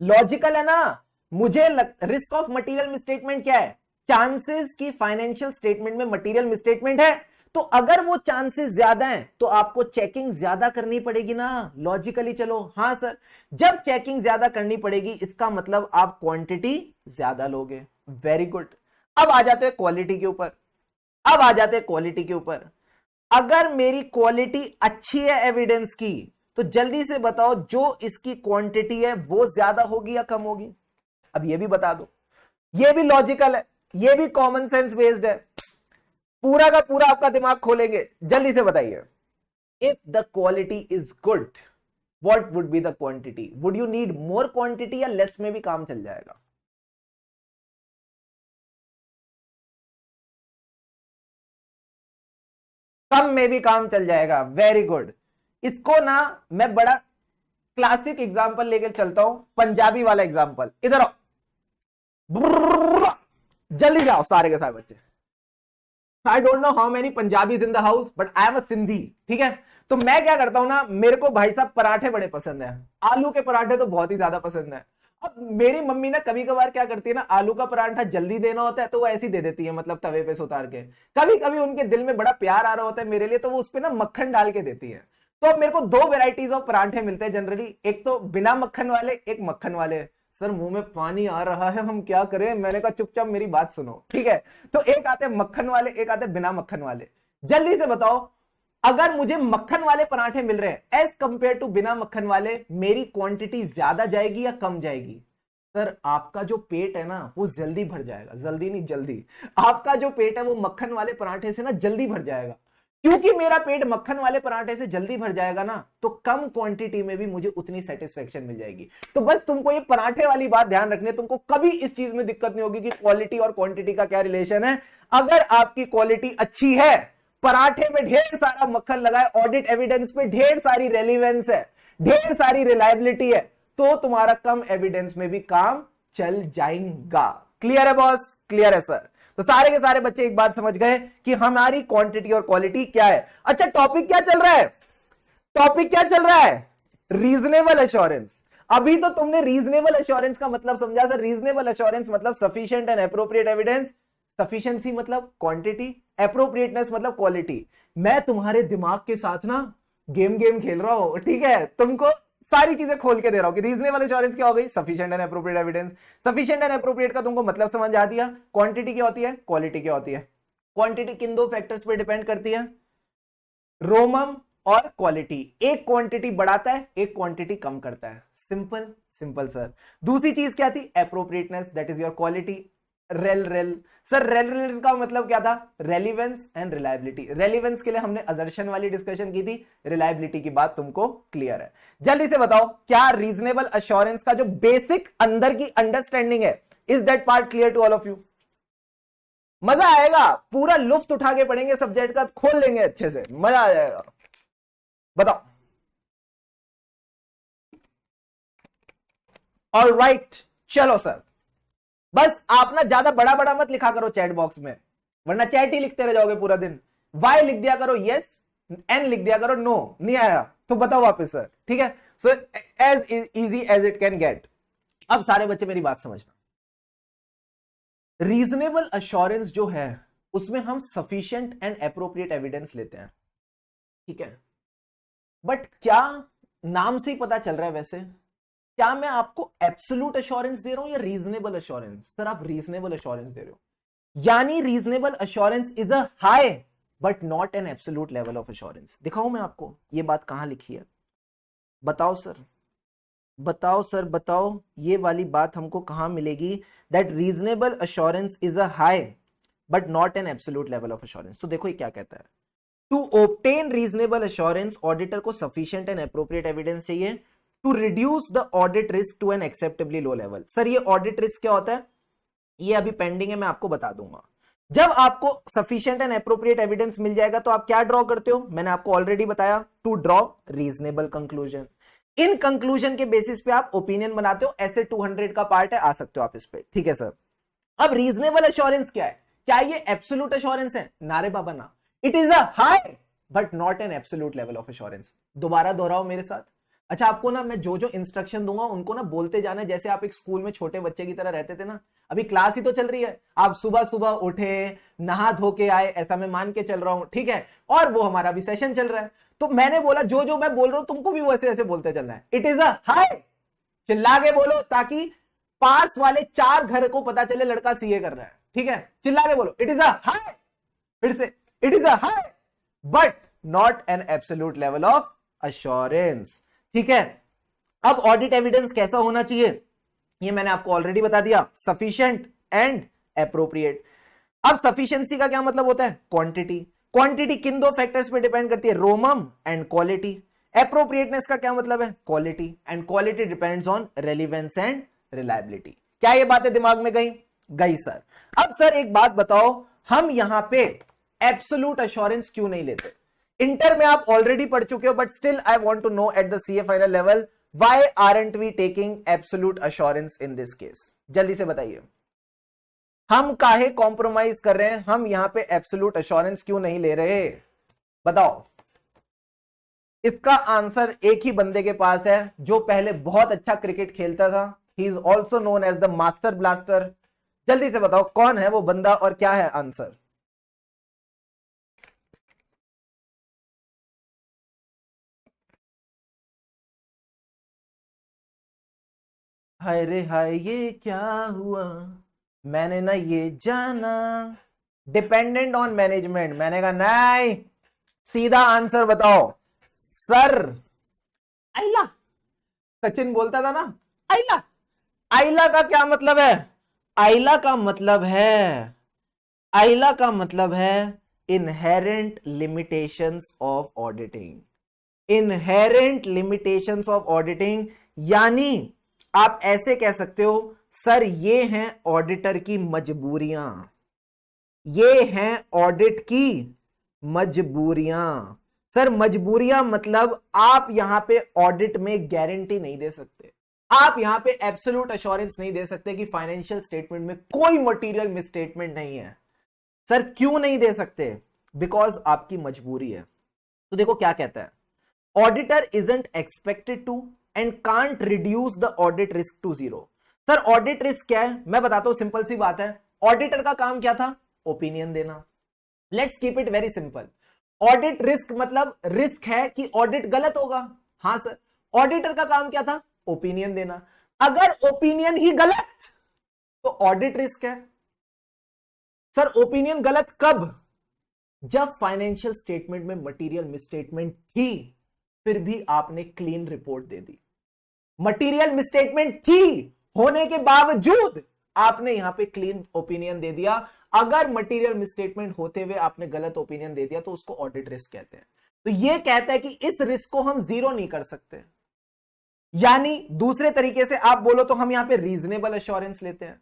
लॉजिकल है ना? मुझे रिस्क ऑफ मटेरियल मिसस्टेटमेंट क्या है? चांसेस की फाइनेंशियल स्टेटमेंट में मटेरियल मिसस्टेटमेंट है, तो अगर वो चांसेस ज्यादा हैं तो आपको चेकिंग ज्यादा करनी पड़ेगी ना। लॉजिकली चलो, हाँ सर, जब चेकिंग ज्यादा करनी पड़ेगी इसका मतलब आप क्वांटिटी ज्यादा लोगे। Very good. अब आ जाते हैं क्वालिटी के ऊपर, अब आ जाते हैं क्वालिटी के ऊपर। अगर मेरी क्वालिटी अच्छी है एविडेंस की, तो जल्दी से बताओ जो इसकी क्वांटिटी है वो ज्यादा होगी या कम होगी? अब ये भी बता दो, ये भी लॉजिकल है, ये भी कॉमन सेंस बेस्ड है, पूरा का पूरा आपका दिमाग खोलेंगे। जल्दी से बताइए, if the quality is good what would be the quantity? Would you need more quantity या लेस में भी काम चल जाएगा? कम में भी काम चल जाएगा। Very good. इसको ना मैं बड़ा क्लासिक एग्जांपल लेके चलता हूं, पंजाबी वाला एग्जांपल। इधर आओ, जल्दी जाओ सारे के सारे बच्चे। I don't know how many Punjabis in the house but I am a Sindhi, ठीक है? तो मैं क्या करता हूं ना, मेरे को भाई साहब पराठे बड़े पसंद है, आलू के पराठे तो बहुत ही ज्यादा पसंद है। अब मेरी मम्मी ना कभी कभार क्या करती है ना, आलू का पराठा जल्दी देना होता है तो वो ऐसे ही दे देती है, मतलब तवे पे से उतार के। कभी कभी उनके दिल में बड़ा प्यार आ रहा होता है मेरे लिए, तो वो उस पर ना मक्खन डाल के देती है। तो अब मेरे को दो वेराइटीज ऑफ पराठे मिलते हैं जनरली, एक तो बिना मक्खन वाले, एक मक्खन वाले। सर मुंह में पानी आ रहा है, हम क्या करें? मैंने कहा चुपचाप मेरी बात सुनो, ठीक है? तो एक आते मक्खन वाले, एक आते बिना मक्खन वाले। जल्दी से बताओ, अगर मुझे मक्खन वाले पराठे मिल रहे हैं एज कंपेयर टू बिना मक्खन वाले, मेरी क्वांटिटी ज्यादा जाएगी या कम जाएगी? सर आपका जो पेट है ना वो जल्दी भर जाएगा, जल्दी नहीं जल्दी। आपका जो पेट है वो मक्खन वाले पराठे से ना जल्दी भर जाएगा। क्योंकि मेरा पेट मक्खन वाले पराठे से जल्दी भर जाएगा ना, तो कम क्वांटिटी में भी मुझे उतनी सेटिस्फेक्शन मिल जाएगी। तो बस तुमको ये पराठे वाली बात ध्यान रखनी है, तुमको कभी इस चीज में दिक्कत नहीं होगी कि क्वालिटी और क्वांटिटी का क्या रिलेशन है। अगर आपकी क्वालिटी अच्छी है, पराठे में ढेर सारा मक्खन लगा है, ऑडिट एविडेंस पे ढेर सारी रेलिवेंस है, ढेर सारी रिलायबिलिटी है, तो तुम्हारा कम एविडेंस में भी काम चल जाएगा। क्लियर है बॉस? क्लियर है सर? तो सारे के सारे बच्चे एक बात समझ गए कि हमारी क्वांटिटी और क्वालिटी क्या है। अच्छा, टॉपिक क्या चल रहा है? टॉपिक क्या चल रहा है? Reasonable assurance. अभी तो तुमने रीजनेबल एश्योरेंस का मतलब समझा सर। रीजनेबल एश्योरेंस मतलब sufficient and appropriate evidence. Sufficiency मतलब क्वांटिटी, एप्रोप्रिएटनेस मतलब क्वालिटी। मैं तुम्हारे दिमाग के साथ ना गेम गेम खेल रहा हूं, ठीक है? तुमको सारी चीजें खोल के दे रहा हूं कि रीजनेबल एश्योरेंस क्या हो गई, sufficient and appropriate evidence. Sufficient and appropriate का तुमको मतलब समझ आ दिया। क्वांटिटी क्या होती है, क्वालिटी क्या होती है? क्वांटिटी किन दो फैक्टर्स पे डिपेंड करती है? रोमम और क्वालिटी। एक क्वांटिटी बढ़ाता है, एक क्वांटिटी कम करता है। Simple simple sir. दूसरी चीज क्या थी? Appropriateness, that is your quality. Rail rail sir, rail rail का मतलब क्या था? Relevance and reliability. रेलिवेंस के लिए हमने असर्शन वाली डिस्कशन की थी, रिलायबिलिटी की बात तुमको क्लियर है। जल्दी से बताओ, क्या रीजनेबल अश्योरेंस का जो बेसिक अंदर की अंडरस्टैंडिंग है, is that part clear to all of you? मजा आएगा, पूरा लुफ्त उठा के पढ़ेंगे सब्जेक्ट का, खोल लेंगे अच्छे से, मजा आ जाएगा। बताओ। ऑल राइट, चलो सर, बस आप ना ज्यादा बड़ा बड़ा मत लिखा करो चैट बॉक्स में, वरना चैट ही लिखते रह जाओगे पूरा दिन। वाई लिख दिया करो यस, एन लिख दिया करो नो। नहीं आया तो बताओ वापस सर, ठीक है? So as easy as it can get. अब सारे बच्चे मेरी बात समझना, रीजनेबल अश्योरेंस जो है उसमें हम सफिशिएंट एंड एप्रोप्रिएट एविडेंस लेते हैं, ठीक है? बट क्या नाम से ही पता चल रहा है वैसे, क्या मैं आपको एब्सोल्यूट एश्योरेंस दे रहा हूं या रीजनेबल एश्योरेंस? सर आप रीजनेबल एश्योरेंस दे रहे हो, यानी reasonable assurance is a high but not an absolute level of assurance. दिखाऊं मैं आपको ये बात कहां लिखी है? बताओ सर, बताओ सर, बताओ ये वाली बात हमको कहां मिलेगी? That reasonable assurance is a high but not an absolute level of assurance. तो देखो ये क्या कहता है, to obtain reasonable assurance auditor को सफिशिएंट एंड एप्रोप्रिएट एविडेंस चाहिए to reduce the audit risk to an acceptably low level. Sir ये ऑडिट रिस्क क्या होता है? ये अभी पेंडिंग है, मैं आपको बता दूंगा। जब आपको सफिशिएंट एंड एप्रोप्रिएट एविडेंस मिल जाएगा तो आप क्या ड्रॉ करते हो? मैंने आपको ऑलरेडी बताया, टू ड्रॉ रीजनेबल कंक्लूजन। इन कंक्लूजन के बेसिस पे आप ओपिनियन बनाते हो। ऐसे 200 का पार्ट है, आ सकते हो आप इस पे, ठीक है सर। अब रीजनेबल एश्योरेंस क्या है? क्या ये एब्सोल्यूट एश्योरेंस है? ना रे बाबा ना, it is a high but not an absolute level of assurance. दोबारा दोहराओ मेरे साथ। अच्छा, आपको ना मैं जो जो इंस्ट्रक्शन दूंगा उनको ना बोलते जाना, जैसे आप एक स्कूल में छोटे बच्चे की तरह रहते थे ना। अभी क्लास ही तो चल रही है, आप सुबह सुबह उठे, नहा धो के आए, ऐसा मैं मान के चल रहा हूं, ठीक है, और वो हमारा भी सेशन चल रहा है। तो मैंने बोला जो जो मैं बोल रहा हूं तुमको भी वैसे ऐसे बोलते चलना है। इट इज अ हाई, चिल्ला के बोलो ताकि पास वाले 4 घर को पता चले लड़का सीए कर रहा है, ठीक है, चिल्ला के बोलो, इट इज अ हाई। फिर से, it is a high but not an absolute level of assurance, ठीक है। अब ऑडिट एविडेंस कैसा होना चाहिए ये मैंने आपको ऑलरेडी बता दिया, सफिशिएंट एंड एप्रोप्रिएट। अब सफिशिएंसी का क्या मतलब होता है? क्वांटिटी। क्वांटिटी किन 2 फैक्टर्स पे डिपेंड करती है? रोमम एंड क्वालिटी। एप्रोप्रिएटनेस का क्या मतलब है? Quality, and quality depends on relevance and reliability. क्या ये बातें दिमाग में गई? गई सर। अब सर एक बात बताओ, हम यहां पे एब्सोल्यूट अश्योरेंस क्यों नहीं लेते? इंटर में आप ऑलरेडी पढ़ चुके हो, but still I want to know at the CA final level, why aren't we taking absolute assurance in this case? जल्दी से बताइए, हम काहे कॉम्प्रोमाइज कर रहे हैं? हम यहां पे एब्सोल्यूट अश्योरेंस क्यों नहीं ले रहे? बताओ। इसका आंसर एक ही बंदे के पास है जो पहले बहुत अच्छा क्रिकेट खेलता था। He is also known as the master blaster. जल्दी से बताओ कौन है वो बंदा और क्या है आंसर? हाय रे हाय ये क्या हुआ, मैंने ना ये जाना, डिपेंडेंट ऑन मैनेजमेंट। मैंने कहा नहीं, सीधा आंसर बताओ सर। आइला, सचिन बोलता था ना आइला। आइला का क्या मतलब है? आइला का मतलब है, आइला का मतलब है inherent limitations of auditing. Inherent limitations of auditing, यानी आप ऐसे कह सकते हो सर ये हैं ऑडिटर की मजबूरियां, ये हैं ऑडिट की मजबूरियां। सर मजबूरियां मतलब आप यहां पे ऑडिट में गारंटी नहीं दे सकते, आप यहां पे एब्सोल्यूट अश्योरेंस नहीं दे सकते कि फाइनेंशियल स्टेटमेंट में कोई मटेरियल मिसस्टेटमेंट नहीं है। सर क्यों नहीं दे सकते? बिकॉज आपकी मजबूरी है। तो देखो क्या कहता है, auditor isn't expected to and can't reduce the audit risk to zero. Sir audit risk क्या है मैं बताता हूं, सिंपल सी बात है। ऑडिटर का काम क्या था? ओपिनियन देना। Let's keep it very simple. Audit risk मतलब रिस्क है कि ऑडिट गलत होगा। हां सर, ऑडिटर का काम क्या था? ओपिनियन देना। अगर ओपिनियन ही गलत तो ऑडिट रिस्क है। सर ओपिनियन गलत कब? जब फाइनेंशियल स्टेटमेंट में मटेरियल मिसस्टेटमेंट थी फिर भी आपने क्लीन रिपोर्ट दे दी। मटेरियल मिसस्टेटमेंट थी होने के बावजूद आपने यहां पे क्लीन ओपिनियन दे दिया। अगर मटेरियल मिसस्टेटमेंट होते हुए आपने गलत ओपिनियन दे दिया तो उसको ऑडिट रिस्क कहते हैं। तो यह कहता है कि इस रिस्क को हम जीरो नहीं कर सकते। यानी दूसरे तरीके से आप बोलो तो हम यहां पे रीजनेबल एश्योरेंस लेते हैं।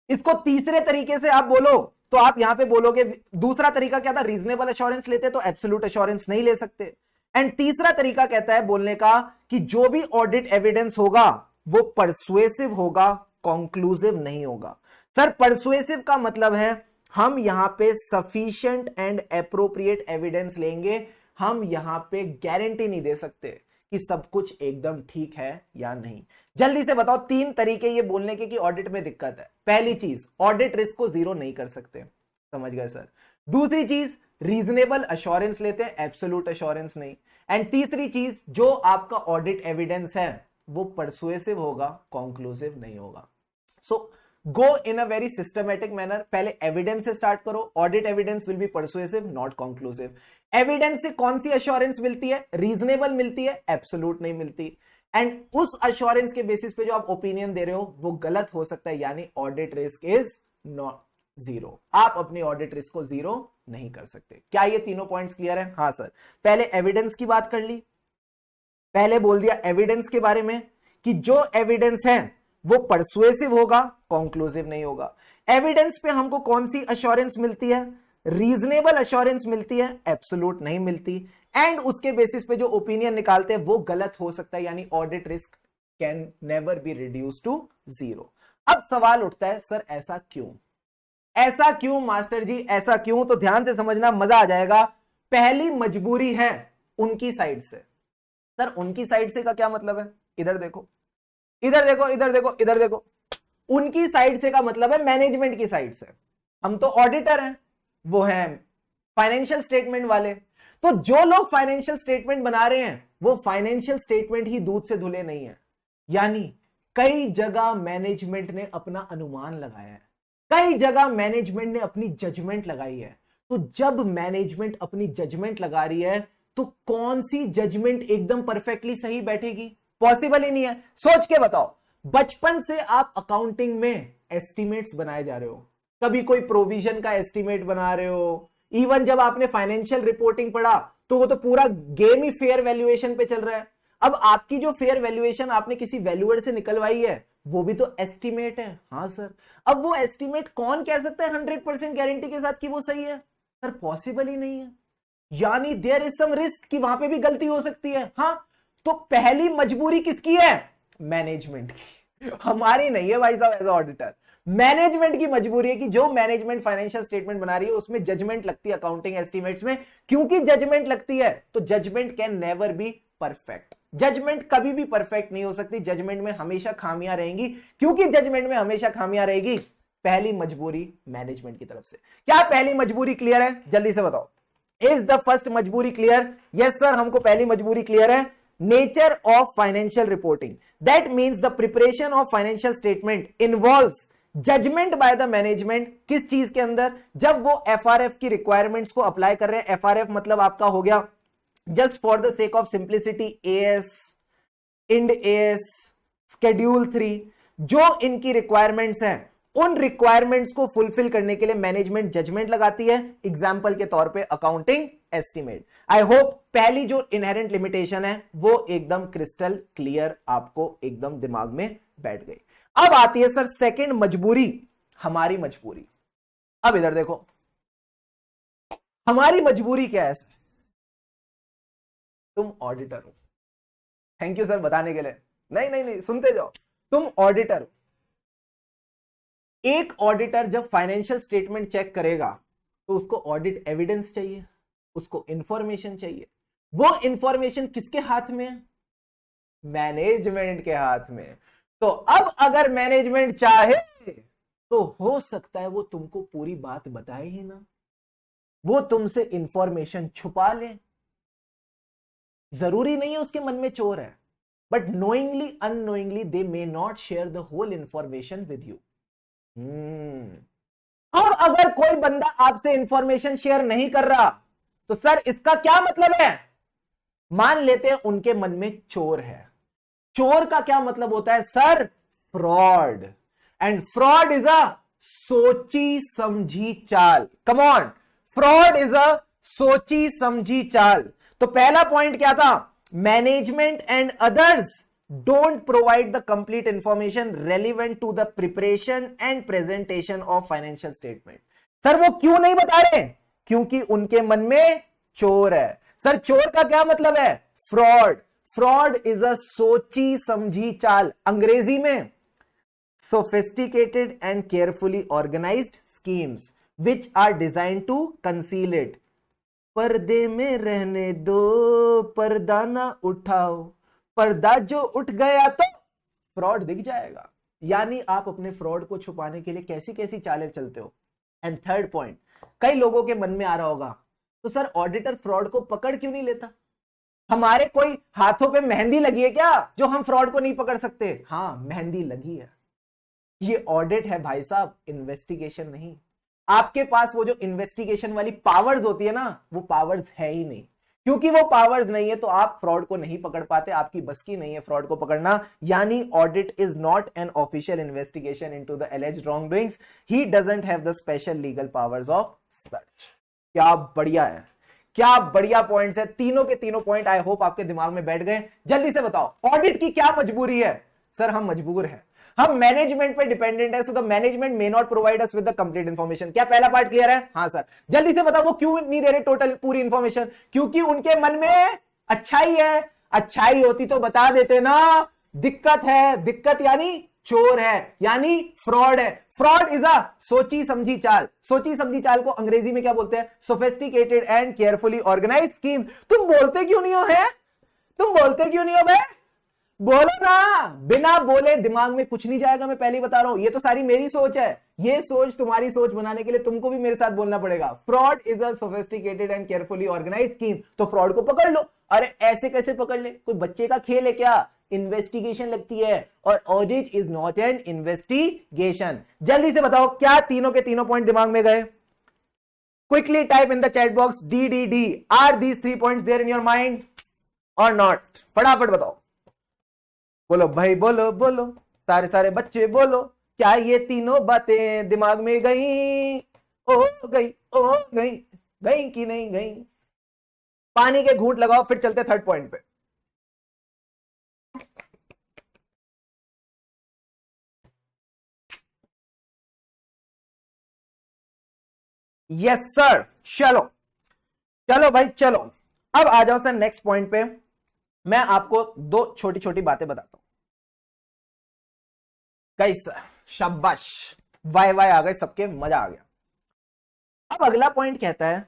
इसको तीसरे तरीके से आप बोलो तो आप यहां पे बोलोगे, दूसरा तरीका क्या था? रीजनेबल एश्योरेंस लेते तो एब्सोल्यूट एश्योरेंस नहीं ले सकते। एंड तीसरा तरीका कहता है बोलने का कि जो भी ऑडिट एविडेंस होगा वो परसुएसिव होगा, कंक्लूसिव नहीं होगा। सर परसुएसिव का मतलब है हम यहां पे सफिशिएंट एंड एप्रोप्रिएट एविडेंस लेंगे। हम यहां पे गारंटी नहीं दे सकते कि सब कुछ एकदम ठीक है या नहीं। जल्दी से बताओ 3 तरीके ये बोलने के कि ऑडिट में दिक्कत है। पहली चीज, ऑडिट रिस्क को जीरो नहीं कर सकते, समझ गए सर। दूसरी चीज, रीजनेबल अश्योरेंस लेते हैं, एब्सोल्यूट अश्योरेंस नहीं। एंड तीसरी चीज, जो आपका ऑडिट एविडेंस है वो परसुएसिव होगा, कंक्लूसिव नहीं होगा। सो गो इन अ वेरी सिस्टमैटिक मैनर। पहले एविडेंस से स्टार्ट करो। Audit evidence will be persuasive not conclusive. Evidence से कौन सी अश्योरेंस मिलती है? रीजनेबल मिलती है, एब्सोल्यूट नहीं मिलती। एंड उस अश्योरेंस के बेसिस पे जो आप ओपिनियन दे रहे हो वो गलत हो सकता है, यानी audit risk is not zero. आप अपनी ऑडिट रिस्क को जीरो नहीं कर सकते। क्या ये तीनों पॉइंट्स क्लियर है? हाँ सर। पहले एविडेंस की बात कर ली, पहले बोल दिया एविडेंस के बारे में कि जो एविडेंस है वो परसुएसिव होगा, कॉन्क्लूसिव नहीं होगा। एविडेंस पे हमको कौन सी अश्योरेंस मिलती है? रीजनेबल अश्योरेंस मिलती है, एब्सोल्यूट नहीं मिलती। एंड उसके बेसिस पे जो ओपिनियन निकालते हैं वो गलत हो सकता है, यानी audit risk can never be reduce to zero. अब सवाल उठता है सर ऐसा क्यों? ऐसा क्यों मास्टर जी, ऐसा क्यों? तो ध्यान से समझना, मजा आ जाएगा। पहली मजबूरी है उनकी साइड से। सर उनकी साइड से का क्या मतलब है? इधर देखो, इधर देखो, इधर देखो, इधर देखो। उनकी साइड से का मतलब है मैनेजमेंट की साइड से। हम तो ऑडिटर हैं, वो हैं फाइनेंशियल स्टेटमेंट वाले। तो जो लोग फाइनेंशियल स्टेटमेंट बना रहे हैं वो फाइनेंशियल स्टेटमेंट ही दूध से धुले नहीं है, यानी कई जगह मैनेजमेंट ने अपना अनुमान लगाया है, कई जगह मैनेजमेंट ने अपनी जजमेंट लगाई है। तो जब मैनेजमेंट अपनी जजमेंट लगा रही है तो कौन सी जजमेंट एकदम परफेक्टली सही बैठेगी? पॉसिबल ही नहीं है। सोच के बताओ, बचपन से आप अकाउंटिंग में एस्टिमेट्स बनाए जा रहे हो, कभी कोई प्रोविजन का एस्टिमेट बना रहे हो, इवन जब आपने फाइनेंशियल रिपोर्टिंग पढ़ा तो वो तो पूरा गेम ही फेयर वैल्यूएशन पे चल रहा है। अब आपकी जो फेयर वैल्यूएशन आपने किसी वैल्यूअर से निकलवाई है वो भी तो एस्टिमेट है। हाँ सर। अब वो एस्टिमेट कौन कह सकता है 100% गारंटी के साथ कि वो सही है? सर पॉसिबल ही नहीं है, यानी देयर इज सम रिस्क कि वहां पे भी गलती हो सकती है। हाँ, तो पहली मजबूरी किसकी है? मैनेजमेंट की, हमारी नहीं है भाई साहब। एज ऑडिटर मैनेजमेंट की मजबूरी है कि जो मैनेजमेंट फाइनेंशियल स्टेटमेंट बना रही है उसमें जजमेंट लगती है अकाउंटिंग एस्टिमेट्स में। क्योंकि जजमेंट लगती है तो judgement can never be perfect. Judgement कभी भी परफेक्ट नहीं हो सकती, जजमेंट में हमेशा खामियां रहेंगी। क्योंकि जजमेंट में हमेशा खामियां रहेगी, पहली मजबूरी मैनेजमेंट की तरफ से। क्या पहली मजबूरी क्लियर है? जल्दी से बताओ। इज द फर्स्ट मजबूरी क्लियर? यस सर, हमको पहली मजबूरी क्लियर है। Nature of financial reporting, that means the preparation of financial statement involves judgement by the management. किस चीज के अंदर? जब वो एफआरएफ की रिक्वायरमेंट्स को अप्लाई कर रहे हैं। एफआरएफ मतलब आपका हो गया, just for the sake of simplicity, as, Ind AS, schedule 3, जो इनकी रिक्वायरमेंट्स हैं उन रिक्वायरमेंट्स को फुलफिल करने के लिए मैनेजमेंट जजमेंट लगाती है। एग्जांपल के तौर पे अकाउंटिंग एस्टिमेट। आई होप पहली जो इनहेरेंट लिमिटेशन है वो एकदम क्रिस्टल क्लियर आपको एकदम दिमाग में बैठ गई। अब आती है सर सेकंड मजबूरी, हमारी मजबूरी। अब इधर देखो, हमारी मजबूरी क्या है सर? तुम ऑडिटर हो। थैंक यू सर बताने के लिए। नहीं नहीं नहीं, सुनते जाओ। तुम ऑडिटर हो। एक ऑडिटर जब फाइनेंशियल स्टेटमेंट चेक करेगा तो उसको ऑडिट एविडेंस चाहिए, उसको इंफॉर्मेशन चाहिए। वो इंफॉर्मेशन किसके हाथ में है? मैनेजमेंट के हाथ में। तो अब अगर मैनेजमेंट चाहे तो हो सकता है वो तुमको पूरी बात बताए ही ना, वो तुमसे इंफॉर्मेशन छुपा ले। जरूरी नहीं है उसके मन में चोर है, but knowingly unknowingly they may not share the whole information with you. अब अगर कोई बंदा आपसे इंफॉर्मेशन शेयर नहीं कर रहा तो सर इसका क्या मतलब है? मान लेते हैं उनके मन में चोर है। चोर का क्या मतलब होता है sir? Fraud. And fraud is a सोची समझी चाल। Come on, fraud is a सोची समझी चाल। तो पहला पॉइंट क्या था? Management and others don't provide the complete information relevant to the preparation and presentation of financial statement। Sir वो क्यों नहीं बता रहे? क्योंकि उनके मन में चोर है। सर चोर का क्या मतलब है? फ्रॉड। फ्रॉड इज अ सोची समझी चाल, अंग्रेजी में sophisticated and carefully organized schemes which are designed to conceal it। पर्दे में रहने दो, पर्दा ना उठाओ, पर्दा जो उठ गया तो फ्रॉड दिख जाएगा। यानी आप अपने फ्रॉड को छुपाने के लिए कैसी कैसी चालें चलते हो। एंड थर्ड पॉइंट, कई लोगों के मन में आ रहा होगा तो सर ऑडिटर फ्रॉड को पकड़ क्यों नहीं लेता? हमारे कोई हाथों पे मेहंदी लगी है क्या जो हम फ्रॉड को नहीं पकड़ सकते? हाँ मेहंदी लगी है। ये ऑडिट है भाई साहब, इन्वेस्टिगेशन नहीं। आपके पास वो जो इन्वेस्टिगेशन वाली पावर्स होती है ना, वो पावर्स है ही नहीं। क्योंकि वो पावर्स नहीं है तो आप फ्रॉड को नहीं पकड़ पाते, आपकी बस की नहीं है फ्रॉड को पकड़ना। यानी audit is not an official investigation into the alleged wrongdoings, he doesn't have the special legal powers of such. क्या बढ़िया है, क्या बढ़िया पॉइंट्स है, तीनों के तीनों पॉइंट आई होप आपके दिमाग में बैठ गए। जल्दी से बताओ ऑडिट की क्या मजबूरी है? सर हम मजबूर हैं, हम मैनेजमेंट पे डिपेंडेंट है, so the management may not provide us with the complete information. क्या पहला पार्ट क्लियर है? हाँ सर। जल्दी से बताओ वो क्यों नहीं दे रहे टोटल पूरी इंफॉर्मेशन? क्योंकि उनके मन में अच्छाई है, अच्छाई होती तो बता देते ना। दिक्कत है, दिक्कत यानी चोर है, यानी फ्रॉड है। फ्रॉड इज अ सोची समझी चाल। सोची समझी चाल को अंग्रेजी में क्या बोलते हैं? Sophisticated and carefully organised scheme. तुम बोलते क्यों नहीं हो? है तुम बोलते क्यों नहीं हो भाई? बोलो ना, बिना बोले दिमाग में कुछ नहीं जाएगा, मैं पहले ही बता रहा हूं। ये तो सारी मेरी सोच है, ये सोच तुम्हारी सोच बनाने के लिए तुमको भी मेरे साथ बोलना पड़ेगा। Fraud is a sophisticated and carefully organised scheme. तो फ्रॉड को पकड़ लो। अरे ऐसे कैसे पकड़ ले? कोई बच्चे का खेल है क्या? इन्वेस्टिगेशन लगती है, और audit is not an investigation. जल्दी से बताओ क्या तीनों के तीनों पॉइंट दिमाग में गए? Quickly type in the chat box DDD। Are these 3 points there in your mind or not? फटाफट बताओ, बोलो भाई, बोलो बोलो, सारे सारे बच्चे बोलो, क्या ये तीनों बातें दिमाग में गई? ओ गई, ओ गई, गई कि नहीं गई? पानी के घूंट लगाओ, फिर चलते थर्ड पॉइंट पे। यस सर, चलो चलो भाई चलो। अब आ जाओ सर नेक्स्ट पॉइंट पे। मैं आपको दो छोटी छोटी बातें बताता हूं। गाइस शाबाश, वाई वाई आ गए सबके, मजा आ गया। अब अगला पॉइंट कहता है,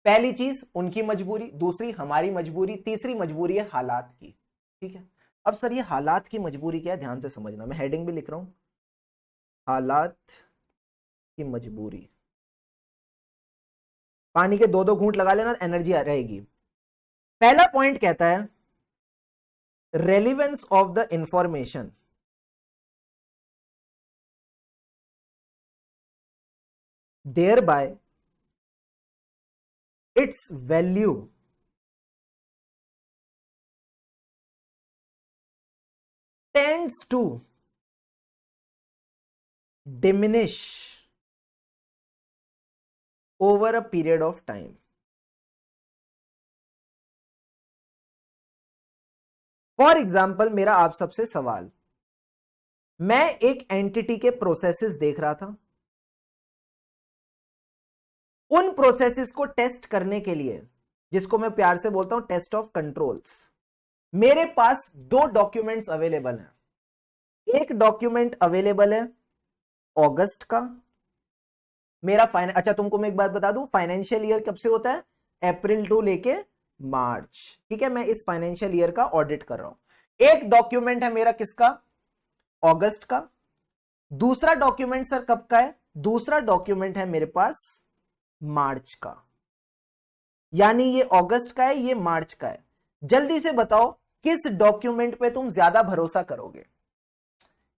पहली चीज उनकी मजबूरी, दूसरी हमारी मजबूरी, तीसरी मजबूरी है हालात की। ठीक है, अब सर ये हालात की मजबूरी क्या है? ध्यान से समझना, मैं हेडिंग भी लिख रहा हूं, हालात की मजबूरी। पानी के दो दो घूंट लगा लेना, एनर्जी रहेगी। पहला पॉइंट कहता है relevance of the information, thereby its value tends to diminish over a period of time. For example, मेरा आप सबसे सवाल, मैं एक एंटिटी के प्रोसेसेस देख रहा था, उन प्रोसेसेस को टेस्ट करने के लिए, जिसको मैं प्यार से बोलता हूं टेस्ट ऑफ कंट्रोल्स, मेरे पास दो डॉक्यूमेंट्स अवेलेबल हैं। एक डॉक्यूमेंट अवेलेबल है अगस्त का, मेरा अच्छा तुमको मैं एक बात बता दूं, फाइनेंशियल ईयर कब से होता है? अप्रैल टू लेके मार्च। ठीक है, मैं इस फाइनेंशियल ईयर का ऑडिट कर रहा हूं। एक डॉक्यूमेंट है मेरा किसका? अगस्त का। दूसरा डॉक्यूमेंट सर कब का है? दूसरा डॉक्यूमेंट है मेरे पास मार्च का। यानी ये अगस्त का है, ये मार्च का है। जल्दी से बताओ किस डॉक्यूमेंट पे तुम ज्यादा भरोसा करोगे?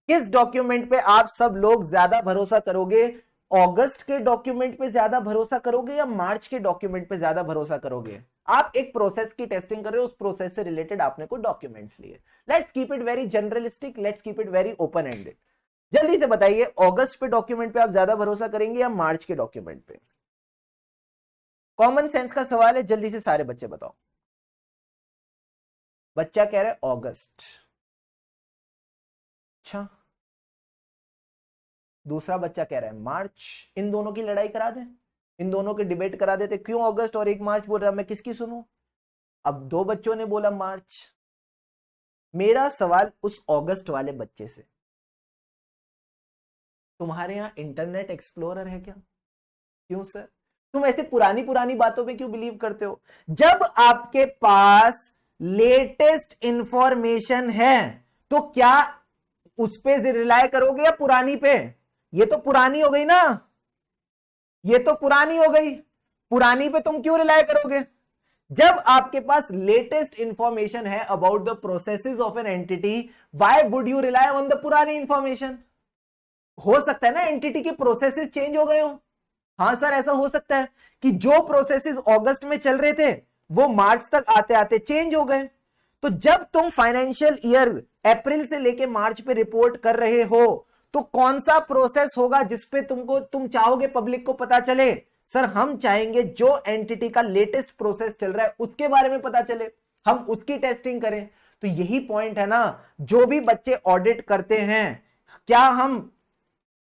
किस डॉक्यूमेंट पे आप सब लोग ज्यादा भरोसा करोगे? अगस्त के डॉक्यूमेंट पे ज्यादा भरोसा करोगे या मार्च के डॉक्यूमेंट पे ज्यादा भरोसा करोगे? आप एक प्रोसेस की टेस्टिंग कर रहे हो, उस प्रोसेस से रिलेटेड आपने कोई डॉक्यूमेंट्स लिए। Let's keep it very generalistic, let's keep it very open ended. जल्दी से बताइए अगस्त पे डॉक्यूमेंट पे आप ज्यादा भरोसा करेंगे या मार्च के डॉक्यूमेंट पे? कॉमन सेंस का सवाल है, जल्दी से सारे बच्चे बताओ। बच्चा कह रहा है अगस्त। अच्छा, दूसरा बच्चा कह रहा है मार्च। इन दोनों की लड़ाई करा दें, इन दोनों की डिबेट करा देते, क्यों अगस्त और एक मार्च बोल रहा है, मैं किसकी सुनूं? अब दो बच्चों ने बोला मार्च। मेरा सवाल उस अगस्त वाले बच्चे से, तुम्हारे यहां इंटरनेट एक्सप्लोरर है क्या? क्यों सर, तुम ऐसे पुरानी पुरानी बातों पे क्यों बिलीव करते हो? जब आपके पास लेटेस्ट इंफॉर्मेशन है तो क्या उस पे रिलाय करोगे या पुरानी पे? ये तो पुरानी हो गई ना, ये तो पुरानी हो गई। पुरानी पे तुम क्यों रिलाय करोगे? जब आपके पास लेटेस्ट इंफॉर्मेशन है about the processes of an entity, why would you rely on the पुरानी इंफॉर्मेशन? हो सकता है ना एंटिटी के प्रोसेसेस चेंज हो गए हो। हाँ सर, ऐसा हो सकता है कि जो प्रोसेसेस अगस्त में चल रहे थे वो मार्च तक आते आते चेंज हो गए। तो जब तुम फाइनेंशियल ईयर अप्रैल से लेके मार्च पे रिपोर्ट कर रहे हो तो कौन सा प्रोसेस होगा जिसपे तुम चाहोगे पब्लिक को पता चले? सर हम चाहेंगे जो एंटिटी का लेटेस्ट प्रोसेस चल रहा है उसके बारे में पता चले, हम उसकी टेस्टिंग करें। तो यही पॉइंट है ना, जो भी बच्चे ऑडिट करते हैं, क्या हम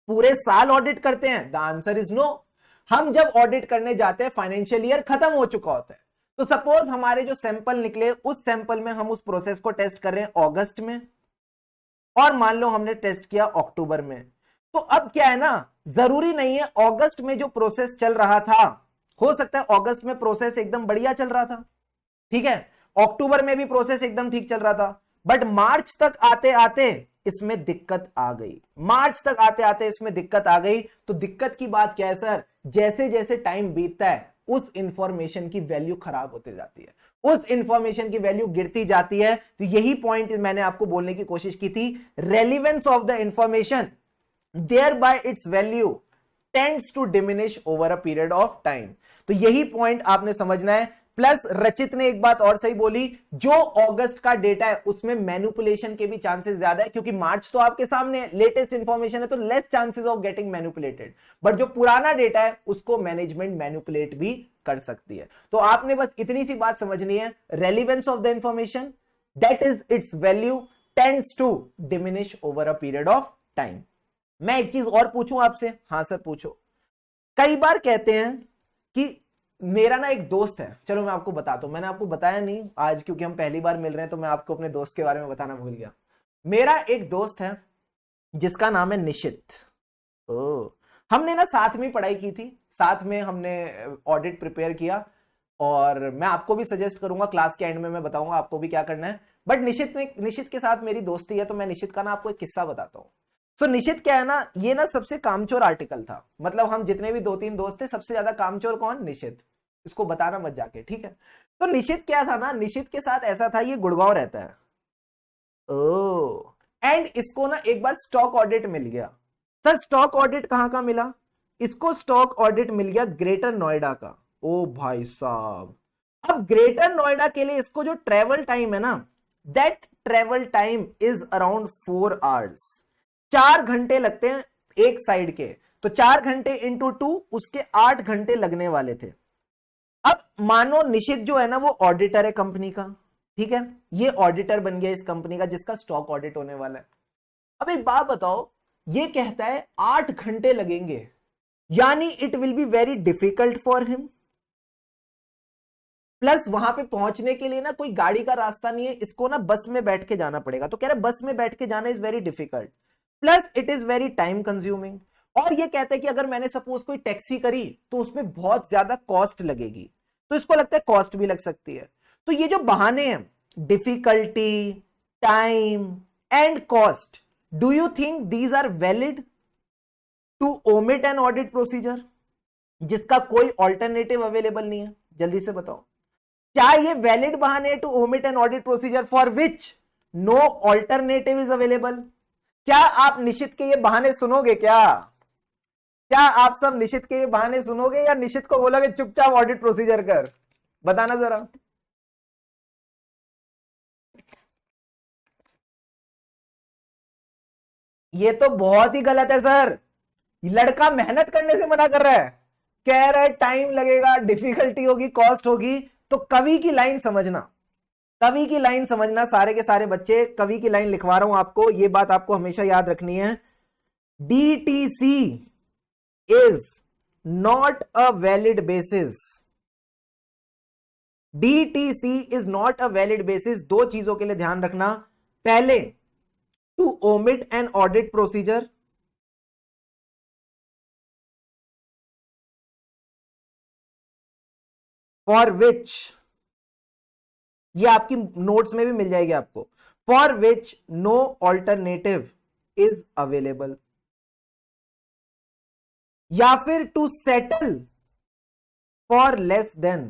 पूरे साल ऑडिट करते हैं? The answer is no. हम जब ऑडिट करने जाते हैं फाइनेंशियल ईयर खत्म हो चुका होता है। तो सपोज हमारे जो सैंपल निकले उस सैंपल में हम उस प्रोसेस को टेस्ट कर रहे हैं अगस्त में, और मान लो हमने टेस्ट किया अक्टूबर में। तो अब क्या है ना, जरूरी नहीं है अगस्त में जो प्रोसेस चल रहा था, हो सकता है अगस्त में प्रोसेस एकदम बढ़िया चल रहा था, ठीक है, अक्टूबर में भी प्रोसेस एकदम ठीक चल रहा था, बट मार्च तक आते आते इसमें दिक्कत आ गई। मार्च तक आते आते इसमें दिक्कत आ गई। तो दिक्कत की बात क्या है सर? जैसे जैसे टाइम बीतता है उस इंफॉर्मेशन की वैल्यू खराब होती जाती है, उस इंफॉर्मेशन की वैल्यू गिरती जाती है। तो यही पॉइंट मैंने आपको बोलने की कोशिश की थी, relevance of the information thereby its value tends to diminish over a period of time। तो यही पॉइंट आपने समझना है। प्लस रचित ने एक बात और सही बोली, जो अगस्त का डेटा है उसमें मैनिपुलेशन के भी चांसेस ज्यादा है, क्योंकि मार्च तो आपके सामने लेटेस्ट इंफॉर्मेशन है तो less chances of getting manipulated, but जो पुराना डेटा है उसको मैनेजमेंट मैनिपुलेट भी कर सकती है। तो आपने बस इतनी सी बात समझनी है, relevance of the information that is its value tends to diminish over a period of time. मैं एक चीज और पूछूं आपसे? हाँ सर पूछो। कई बार कहते हैं कि मेरा ना एक दोस्त है, चलो मैं आपको बताता हूं, मैंने आपको बताया नहीं आज क्योंकि हम पहली बार मिल रहे हैं तो मैं आपको अपने दोस्त के बारे में बताना भूल गया। मेरा एक दोस्त है जिसका नाम है निशित। ओ, हमने ना साथ में पढ़ाई की थी, साथ में हमने ऑडिट प्रिपेयर किया, और मैं आपको भी सजेस्ट करूंगा, क्लास के एंड में मैं बताऊंगा आपको भी क्या करना है। बट निशित के साथ मेरी दोस्ती है तो मैं निशित का ना आपको एक किस्सा बताता हूँ। सो निशित क्या है ना, ये ना सबसे कामचोर आर्टिकल था, मतलब हम जितने भी 2-3 दोस्त थे सबसे ज्यादा कामचोर कौन? निशित। इसको बताना मत जाके, ठीक है। तो निशित क्या था ना, निशित के साथ ऐसा था, ये गुड़गांव रहता है। ओ, एंड इसको ना एक बार स्टॉक ऑडिट मिल गया। सर स्टॉक ऑडिट कहां का मिला? इसको स्टॉक ऑडिट मिल गया ग्रेटर नोएडा का। ओ भाई साहब, अब ग्रेटर नोएडा के लिए इसको जो ट्रेवल टाइम है ना, that travel time is around 4 hours. 4 घंटे लगते हैं एक साइड के, तो 4 घंटे इंटू 2 उसके 8 घंटे लगने वाले थे। अब मानो निशित जो है ना वो ऑडिटर है कंपनी का, ठीक है, ये ऑडिटर बन गया इस कंपनी का जिसका स्टॉक ऑडिट होने वाला है। अब एक बात बताओ, ये कहता है 8 घंटे लगेंगे, यानी it will be very difficult for him. Plus वहां पे पहुंचने के लिए ना कोई गाड़ी का रास्ता नहीं है, इसको ना बस में बैठ के जाना पड़ेगा। तो कह रहे बस में बैठ के जाना is very difficult, plus it is very time consuming. और ये कहते हैं कि अगर मैंने सपोज कोई टैक्सी करी तो उसमें बहुत ज्यादा कॉस्ट लगेगी, तो इसको लगता है कॉस्ट भी लग सकती है। तो ये जो बहाने हैं, difficulty, time and cost, do you think these are valid to omit an audit procedure, जिसका कोई ऑल्टरनेटिव अवेलेबल नहीं है? जल्दी से बताओ, क्या ये वैलिड बहाने to omit an audit procedure for which no alternative is available? क्या आप निशित के ये बहाने सुनोगे? क्या आप सब निशित के ये बहाने सुनोगे, या निशित को बोलोगे चुपचाप ऑडिट प्रोसीजर कर? बताना जरा। ये तो बहुत ही गलत है सर। लड़का मेहनत करने से मना कर रहा है, कह रहा है टाइम लगेगा, डिफिकल्टी होगी, कॉस्ट होगी। तो कवि की लाइन समझना, कवि की लाइन समझना, सारे के सारे बच्चे कवि की लाइन लिखवा रहा हूं आपको, ये बात आपको हमेशा याद रखनी है। DTC is not a valid basis, DTC is not a valid basis. दो चीजों के लिए ध्यान रखना, पहले to omit an audit procedure, for which, ये आपकी नोट्स में भी मिल जाएगी आपको, for which no alternative is available, या फिर to settle for less than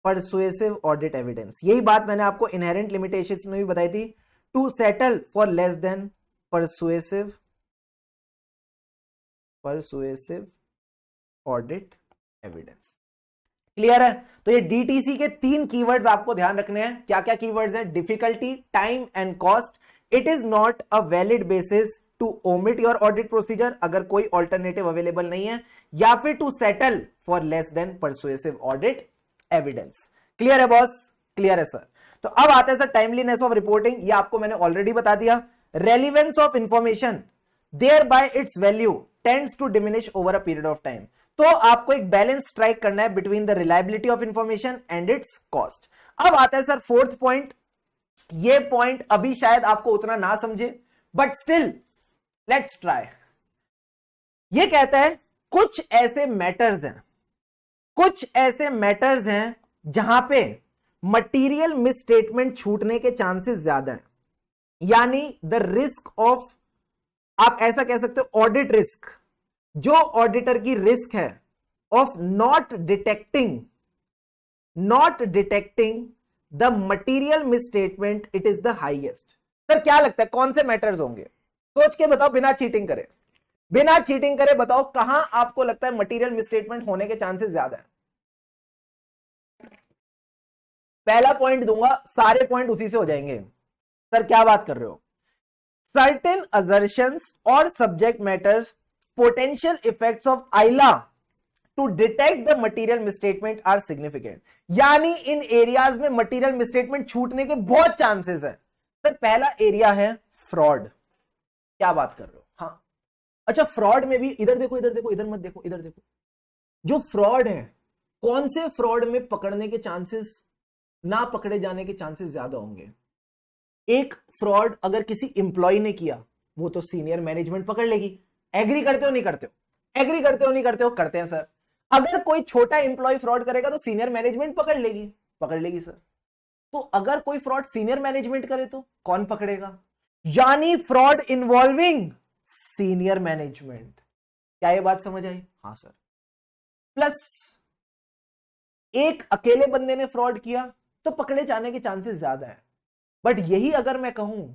persuasive audit evidence. यही बात मैंने आपको इनहेरेंट लिमिटेशंस में भी बताई थी, to settle for less than persuasive audit evidence. Clear है? तो ये डीटीसी के 3 कीवर्ड्स आपको ध्यान रखने हैं। क्या क्या कीवर्ड्स हैं? Difficulty, time and cost. It is not a valid basis to omit your audit procedure, अगर कोई ऑल्टरनेटिव अवेलेबल नहीं है, या फिर to settle for less than persuasive audit evidence. Clear है बॉस? क्लियर है सर। तो अब आते हैं सर टाइमलीनेस ऑफ रिपोर्टिंग। ये आपको मैंने ऑलरेडी बता दिया। Relevance of information, thereby its value tends to diminish over a period of time. तो आपको एक बैलेंस स्ट्राइक करना है between the reliability of information and its cost. अब आता है सर फोर्थ पॉइंट। ये पॉइंट अभी शायद आपको उतना ना समझे, बट स्टिल लेट्स ट्राई। ये कहता है कुछ ऐसे मैटर्स हैं जहां पे मटीरियल मिसस्टेटमेंट छूटने के चांसेस ज्यादा हैं, यानी द रिस्क ऑफ, आप ऐसा कह सकते हो ऑडिट रिस्क, जो ऑडिटर की रिस्क है of not detecting the material misstatement, it is the highest. Sir क्या लगता है कौन से मैटर्स होंगे? सोच के बताओ, बिना चीटिंग करे बताओ कहां आपको लगता है मटीरियल मिसस्टेटमेंट होने के चांसेस ज्यादा है। पहला पॉइंट दूंगा, सारे पॉइंट उसी से हो जाएंगे। सर क्या बात कर रहे हो? सर्टेन असर्शंस और subject matters potential effects of ILA to detect the material misstatement are significant, यानी इन एरियाज में मटीरियल मिसस्टेटमेंट छूटने के बहुत चांसेस है। सर पहला एरिया है फ्रॉड। क्या बात कर रहे हो? हाँ, अच्छा फ्रॉड में भी इधर देखो, इधर मत देखो, इधर देखो। जो फ्रॉड है, कौन से फ्रॉड में पकड़ने के चांसेस, ना पकड़े जाने के चांसेस ज्यादा होंगे? एक फ्रॉड अगर किसी इंप्लॉय ने किया, वो तो सीनियर मैनेजमेंट पकड़ लेगी। एग्री करते हो नहीं करते हो? करते हैं सर। अगर कोई छोटा इंप्लॉय फ्रॉड करेगा तो सीनियर मैनेजमेंट पकड़ लेगी सर। तो अगर कोई फ्रॉड सीनियर मैनेजमेंट करे तो कौन पकड़ेगा? यानी फ्रॉड इन्वॉल्विंग सीनियर मैनेजमेंट। क्या ये बात समझ आई? हाँ सर। प्लस एक अकेले बंदे ने फ्रॉड किया तो पकड़े जाने के चांसेस ज्यादा है, बट यही अगर मैं कहूं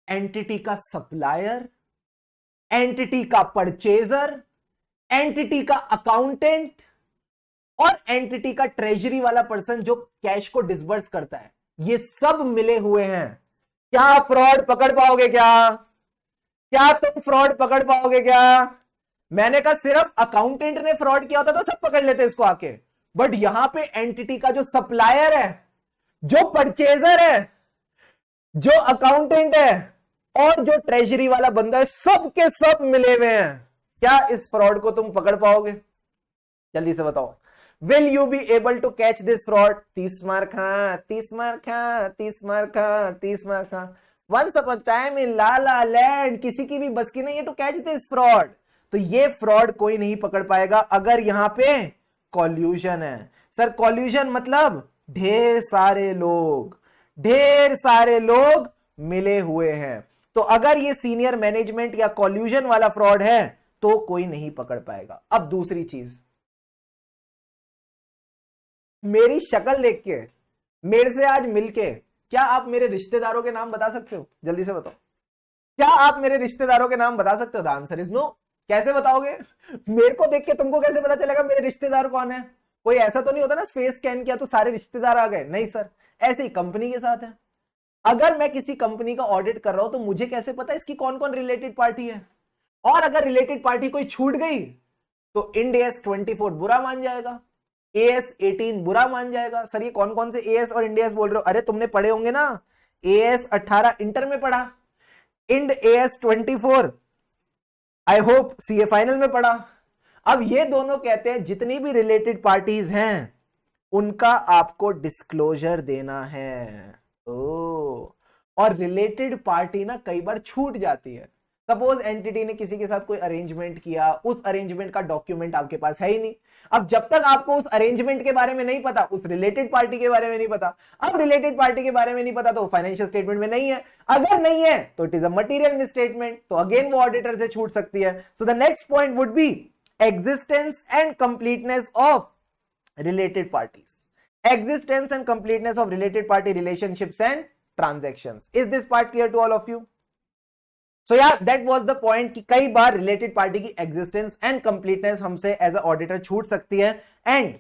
एंटिटी का सप्लायर, एंटिटी का परचेजर, एंटिटी का अकाउंटेंट और एंटिटी का ट्रेजरी वाला पर्सन जो कैश को डिसबर्स करता है, ये सब मिले हुए हैं, क्या फ्रॉड पकड़ पाओगे? क्या तुम फ्रॉड पकड़ पाओगे क्या? मैंने कहा सिर्फ अकाउंटेंट ने फ्रॉड किया होता तो सब पकड़ लेते इसको आके, बट यहां पे एंटिटी का जो सप्लायर है, जो परचेजर है, जो अकाउंटेंट है और जो ट्रेजरी वाला बंदा है, सब के सब मिले हुए हैं। क्या इस फ्रॉड को तुम पकड़ पाओगे? जल्दी से बताओ। Will you be able to catch this fraud? 30 mark. हाँ 30 मार्क, हाँ 30 मार्क, हाँ 30 मार्क। हाँ once upon time in La La Land, किसी की भी बस की नहीं है टू कैच दिस फ्रॉड। तो ये फ्रॉड कोई नहीं पकड़ पाएगा अगर यहां पे कॉल्यूशन है। सर कॉल्यूशन मतलब ढेर सारे लोग मिले हुए हैं। तो अगर ये सीनियर मैनेजमेंट या कॉल्यूजन वाला फ्रॉड है तो कोई नहीं पकड़ पाएगा। अब दूसरी चीज, मेरी शक्ल देख के, मेरे से आज मिलके, क्या आप मेरे रिश्तेदारों के नाम बता सकते हो? जल्दी से बताओ, क्या आप मेरे रिश्तेदारों के नाम बता सकते हो? The answer is no. कैसे बताओगे? मेरे को देख के तुमको कैसे पता चलेगा मेरे रिश्तेदार कौन है? कोई ऐसा तो नहीं होता ना फेस स्कैन किया तो सारे रिश्तेदार आ गए, नहीं सर। ऐसे ही कंपनी के साथ है। अगर मैं किसी कंपनी का ऑडिट कर रहा हूं तो मुझे कैसे पता इसकी कौन कौन रिलेटेड पार्टी है? और अगर रिलेटेड पार्टी कोई छूट गई तो इंड AS 24 बुरा मान जाएगा, AS 18 बुरा मान जाएगा। सर ये कौन कौन से AS और इंड AS बोल रहे हो? अरे तुमने पढ़े होंगे ना, AS 18 इंटर में पढ़ा, Ind AS 24 I hope CA final में पढ़ा। अब ये दोनों कहते हैं जितनी भी रिलेटेड पार्टीज हैं उनका आपको डिस्क्लोजर देना है। और रिलेटेड पार्टी ना कई बार छूट जाती है। सपोज एंटिटी ने किसी के साथ कोई अरेंजमेंट किया, उस अरेंजमेंट का डॉक्यूमेंट आपके पास है ही नहीं। अब जब तक आपको उस अरेंजमेंट के बारे में नहीं पता, उस रिलेटेड पार्टी के बारे में नहीं पता, अब रिलेटेड पार्टी के बारे में नहीं पता तो फाइनेंशियल स्टेटमेंट में नहीं है। अगर नहीं है तो it is a material misstatement, तो अगेन वो ऑडिटर से छूट सकती है। So the next point would be existence and completeness of related parties, existence and completeness of related party relationships and transactions. Is this part clear to all of you? So yeah, that was the point कि कई बार related party की existence and completeness हमसे as a auditor छूट सकती है, and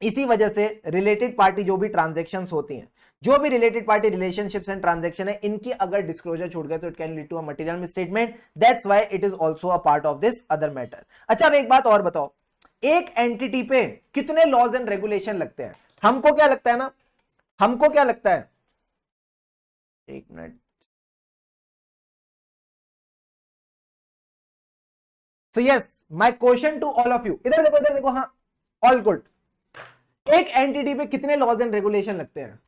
इसी वजह से रिलेटेड पार्टी जो भी ट्रांजेक्शन्स होती हैं, जो भी related party relationships and transaction है, इनकी अगर डिस्क्लोजर छूट गए तो it can lead to a material misstatement, that's why it is also a part of this other matter. अच्छा अब एक बात और बताओ, एक एंटिटी पे कितने लॉज एंड रेगुलेशन लगते हैं? हमको क्या लगता है ना, हमको क्या लगता है, एक minute, so yes my question to all of you, इधर देखो, हाँ ऑल गुड। एक एंटिटी पे कितने लॉज एंड रेगुलेशन लगते हैं?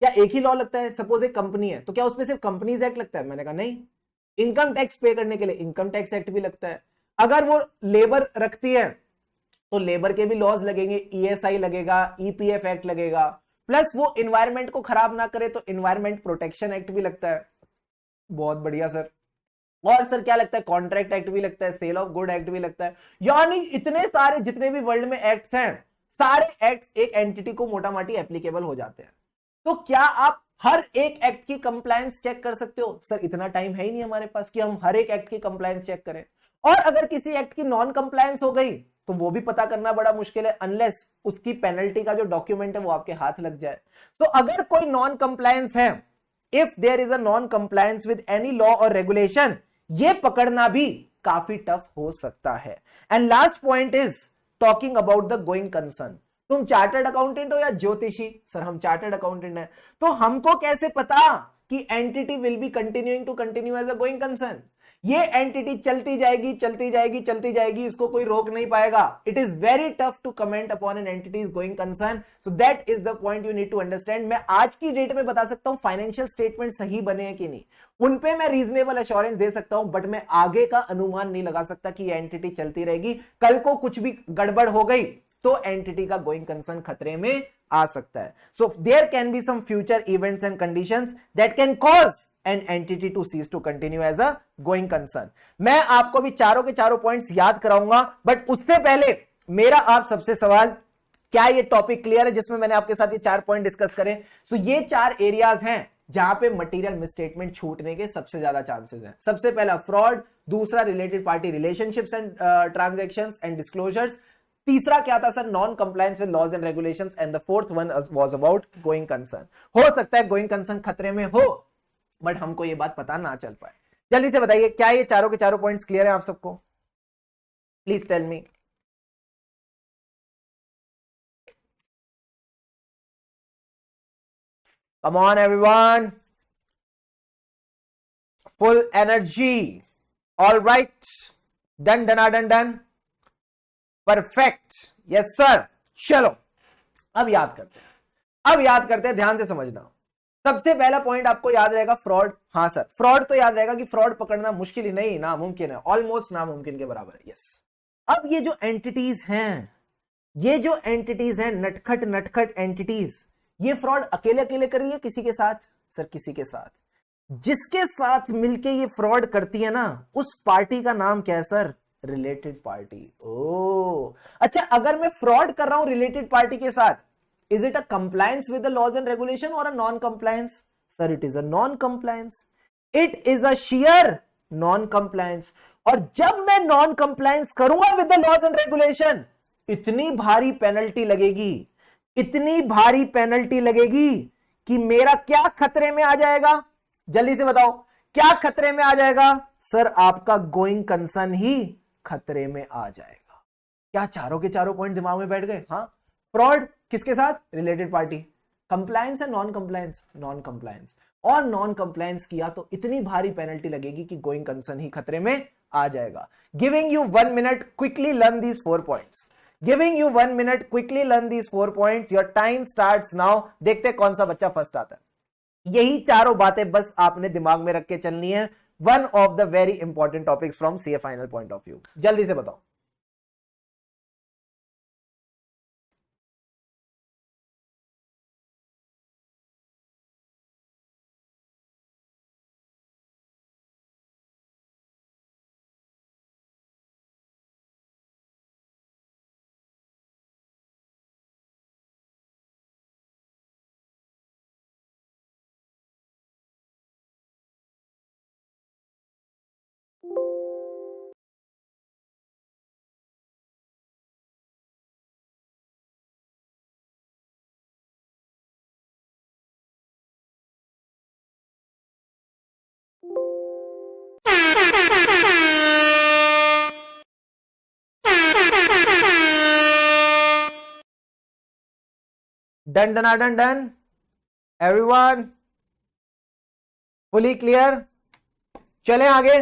क्या एक ही लॉ लगता है? सपोज एक कंपनी है तो क्या उसमें सिर्फ कंपनीज एक्ट लगता है? मैंने कहा नहीं, इनकम टैक्स पे करने के लिए इनकम टैक्स एक्ट भी लगता है। अगर वो लेबर रखती है तो लेबर के भी लॉज लगेंगे, ईएसआई लगेगा, ईपीएफ एक्ट लगेगा, प्लस वो इन्वायरमेंट को खराब ना करे तो इन्वायरमेंट प्रोटेक्शन एक्ट भी लगता है। बहुत बढ़िया सर। और सर क्या लगता है? कॉन्ट्रैक्ट एक्ट भी लगता है, सेल ऑफ गुड एक्ट भी लगता है। यानी इतने सारे जितने भी वर्ल्ड में एक्ट्स हैं, सारे एक्ट्स एक एंटिटी को मोटा माटी एप्लीकेबल हो जाते हैं। तो क्या आप हर एक एक्ट की कंप्लायंस चेक कर सकते हो? सर इतना टाइम है ही नहीं हमारे पास कि हम हर एक एक्ट की कंप्लायंस चेक करें। और अगर किसी एक्ट की नॉन कंप्लायंस हो गई तो वो भी पता करना बड़ा मुश्किल है, अनलेस उसकी पेनल्टी का जो डॉक्यूमेंट है वो आपके हाथ लग जाए। तो अगर कोई नॉन कंप्लायंस है, if there is a non compliance with any law or regulation, ये पकड़ना भी काफी टफ हो सकता है। And last point is talking about the going concern. तुम चार्टर्ड अकाउंटेंट हो या ज्योतिषी? सर हम चार्टर्ड अकाउंटेंट हैं। तो हमको कैसे पता कि entity will be continuing to continue as a going concern? ये एंटिटी चलती जाएगी चलती जाएगी चलती जाएगी, इसको कोई रोक नहीं पाएगा। It is very tough to comment upon an entity is going concern. So that is the point you need to understand. मैं आज की डेट में बता सकता हूं फाइनेंशियल स्टेटमेंट सही बने हैं कि नहीं, उन पे मैं रीजनेबल एश्योरेंस दे सकता हूं, बट मैं आगे का अनुमान नहीं लगा सकता कि ये एंटिटी चलती रहेगी। कल को कुछ भी गड़बड़ हो गई तो एंटिटी का गोइंग कंसर्न खतरे में आ सकता है। So there can be some future events and conditions that can cause an entity to cease to continue as a going concern. मैं आपको भी चारों के चारों पॉइंट्स याद कराऊंगा, बट उससे पहले मेरा आप सबसे सवाल, क्या ये टॉपिक क्लियर है जिसमें मैंने आपके साथ ये 4 पॉइंट डिस्कस करें? सो ये 4 एरियाज हैं जहां पे मटेरियल मिसस्टेटमेंट छूटने के सबसे ज्यादा चांसेस हैं। सबसे पहला फ्रॉड, दूसरा related party relationships and transactions and disclosures, तीसरा क्या था sir? Non compliance with laws and regulations, and the fourth one was about going concern. हो सकता है गोइंग कंसर्न खतरे में हो, बट हमको ये बात पता ना चल पाए। जल्दी से बताइए, क्या ये चारों के चारों पॉइंट्स क्लियर है आप सबको? Please tell me. Come on everyone, full energy. All right, done done done done, perfect, yes sir. चलो अब याद करते हैं, अब याद करते हैं, ध्यान से समझना। सबसे पहला पॉइंट आपको याद रहेगा फ्रॉड। हाँ सर, फ्रॉड तो याद रहेगा कि फ्रॉड पकड़ना मुश्किल ही नहीं, नामुमकिन है, ऑलमोस्ट नामुमकिन के बराबर है। यस। अब ये जो एंटिटीज हैं, ये जो एंटिटीज हैं, नटखट नटखट एंटिटीज, ये फ्रॉड अकेले अकेले कर रही है किसी के साथ? सर किसी के साथ। जिसके साथ मिलके ये फ्रॉड करती है ना, उस पार्टी का नाम क्या है सर? Related party. ओ अच्छा, अगर मैं फ्रॉड कर रहा हूं रिलेटेड पार्टी के साथ, is it a compliance with the laws and regulation और अ non compliance? Sir it is a non compliance, it is a share non compliance. और जब मैं नॉन कंप्लायंस करूंगा with the laws and regulation, इतनी भारी पेनल्टी लगेगी, इतनी भारी पेनल्टी लगेगी कि मेरा क्या खतरे में आ जाएगा? जल्दी से बताओ, क्या खतरे में आ जाएगा? सर आपका गोइंग कंसर्न ही खतरे में आ जाएगा। क्या चारों के चारों पॉइंट दिमाग में बैठ गए? हाँ। फ्रॉड किसके साथ? Related party. कंप्लायंस है नॉन कंप्लायंस? Non compliance. और नॉन कंप्लायंस किया तो इतनी भारी पेनल्टी लगेगी कि गोइंग कंसर्न ही खतरे में आ जाएगा। Giving you 1 minute, quickly learn these 4 points. Giving you 1 minute, quickly learn these 4 points. Your time starts now. देखते हैं कौन सा बच्चा फर्स्ट आता है। यही चारों बातें बस आपने दिमाग में रख के चलनी है। One of the very important topics from CA final point of view. जल्दी से बताओ। डन डनाडन डन, एवरीवन फुली क्लियर। चलें आगे,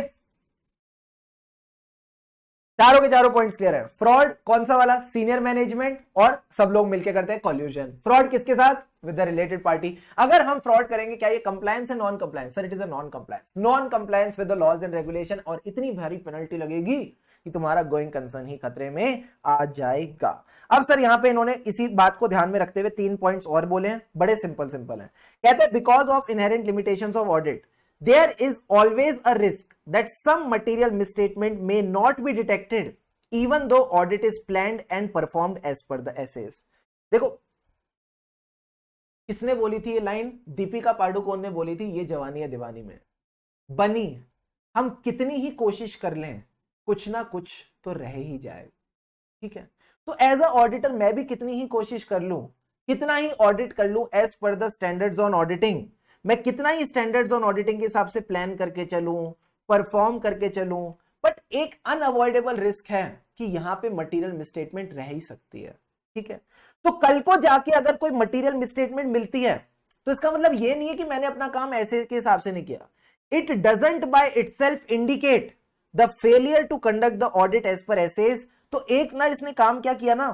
चारों के चारों पॉइंट्स क्लियर है। फ्रॉड कौन सा वाला? सीनियर मैनेजमेंट और सब लोग मिलकर करते हैं कॉल्यूजन। फ्रॉड किसके साथ? With the related party. अगर हम फ्रॉड करेंगे, क्या ये कंप्लायंस है non compliance? Sir it is a non compliance, non compliance with the laws and regulation, और इतनी भारी पेनल्टी लगेगी कि तुम्हारा गोइंग कंसर्न ही खतरे में आ जाएगा। अब सर यहां पे इन्होंने इसी बात को ध्यान में रखते हुए 3 पॉइंट्स और बोले हैं, बड़े सिंपल सिंपल हैं। कहते हैं because of inherent limitations of audit there is always a risk that some material misstatement may not be detected even though audit is planned and performed as per the SAs। देखो किसने बोली थी ये लाइन? दीपिका पादुकोण ने बोली थी, ये जवानी है दीवानी में। बनी, हम कितनी ही कोशिश कर लें कुछ ना कुछ तो रह ही जाए, ठीक है? तो एज अ ऑडिटर मैं भी कितनी ही कोशिश कर लूं, कितना ही ऑडिट कर लूं as per the standards on auditing, मैं कितना ही स्टैंडर्ड्स ऑन ऑडिटिंग के हिसाब से प्लान करके चलूं, परफॉर्म करके चलूं, बट एक अनअवॉइडेबल रिस्क है कि यहां पे मटेरियल मिसस्टेटमेंट रह ही सकती है, ठीक है? तो कल को जाके अगर कोई मटेरियल मिसस्टेटमेंट मिलती है तो इसका मतलब ये नहीं है कि मैंने अपना काम ऐसे के हिसाब से नहीं किया। It doesn't by itself indicate the failure to conduct the audit as per SAs. तो एक ना इसने काम क्या किया ना,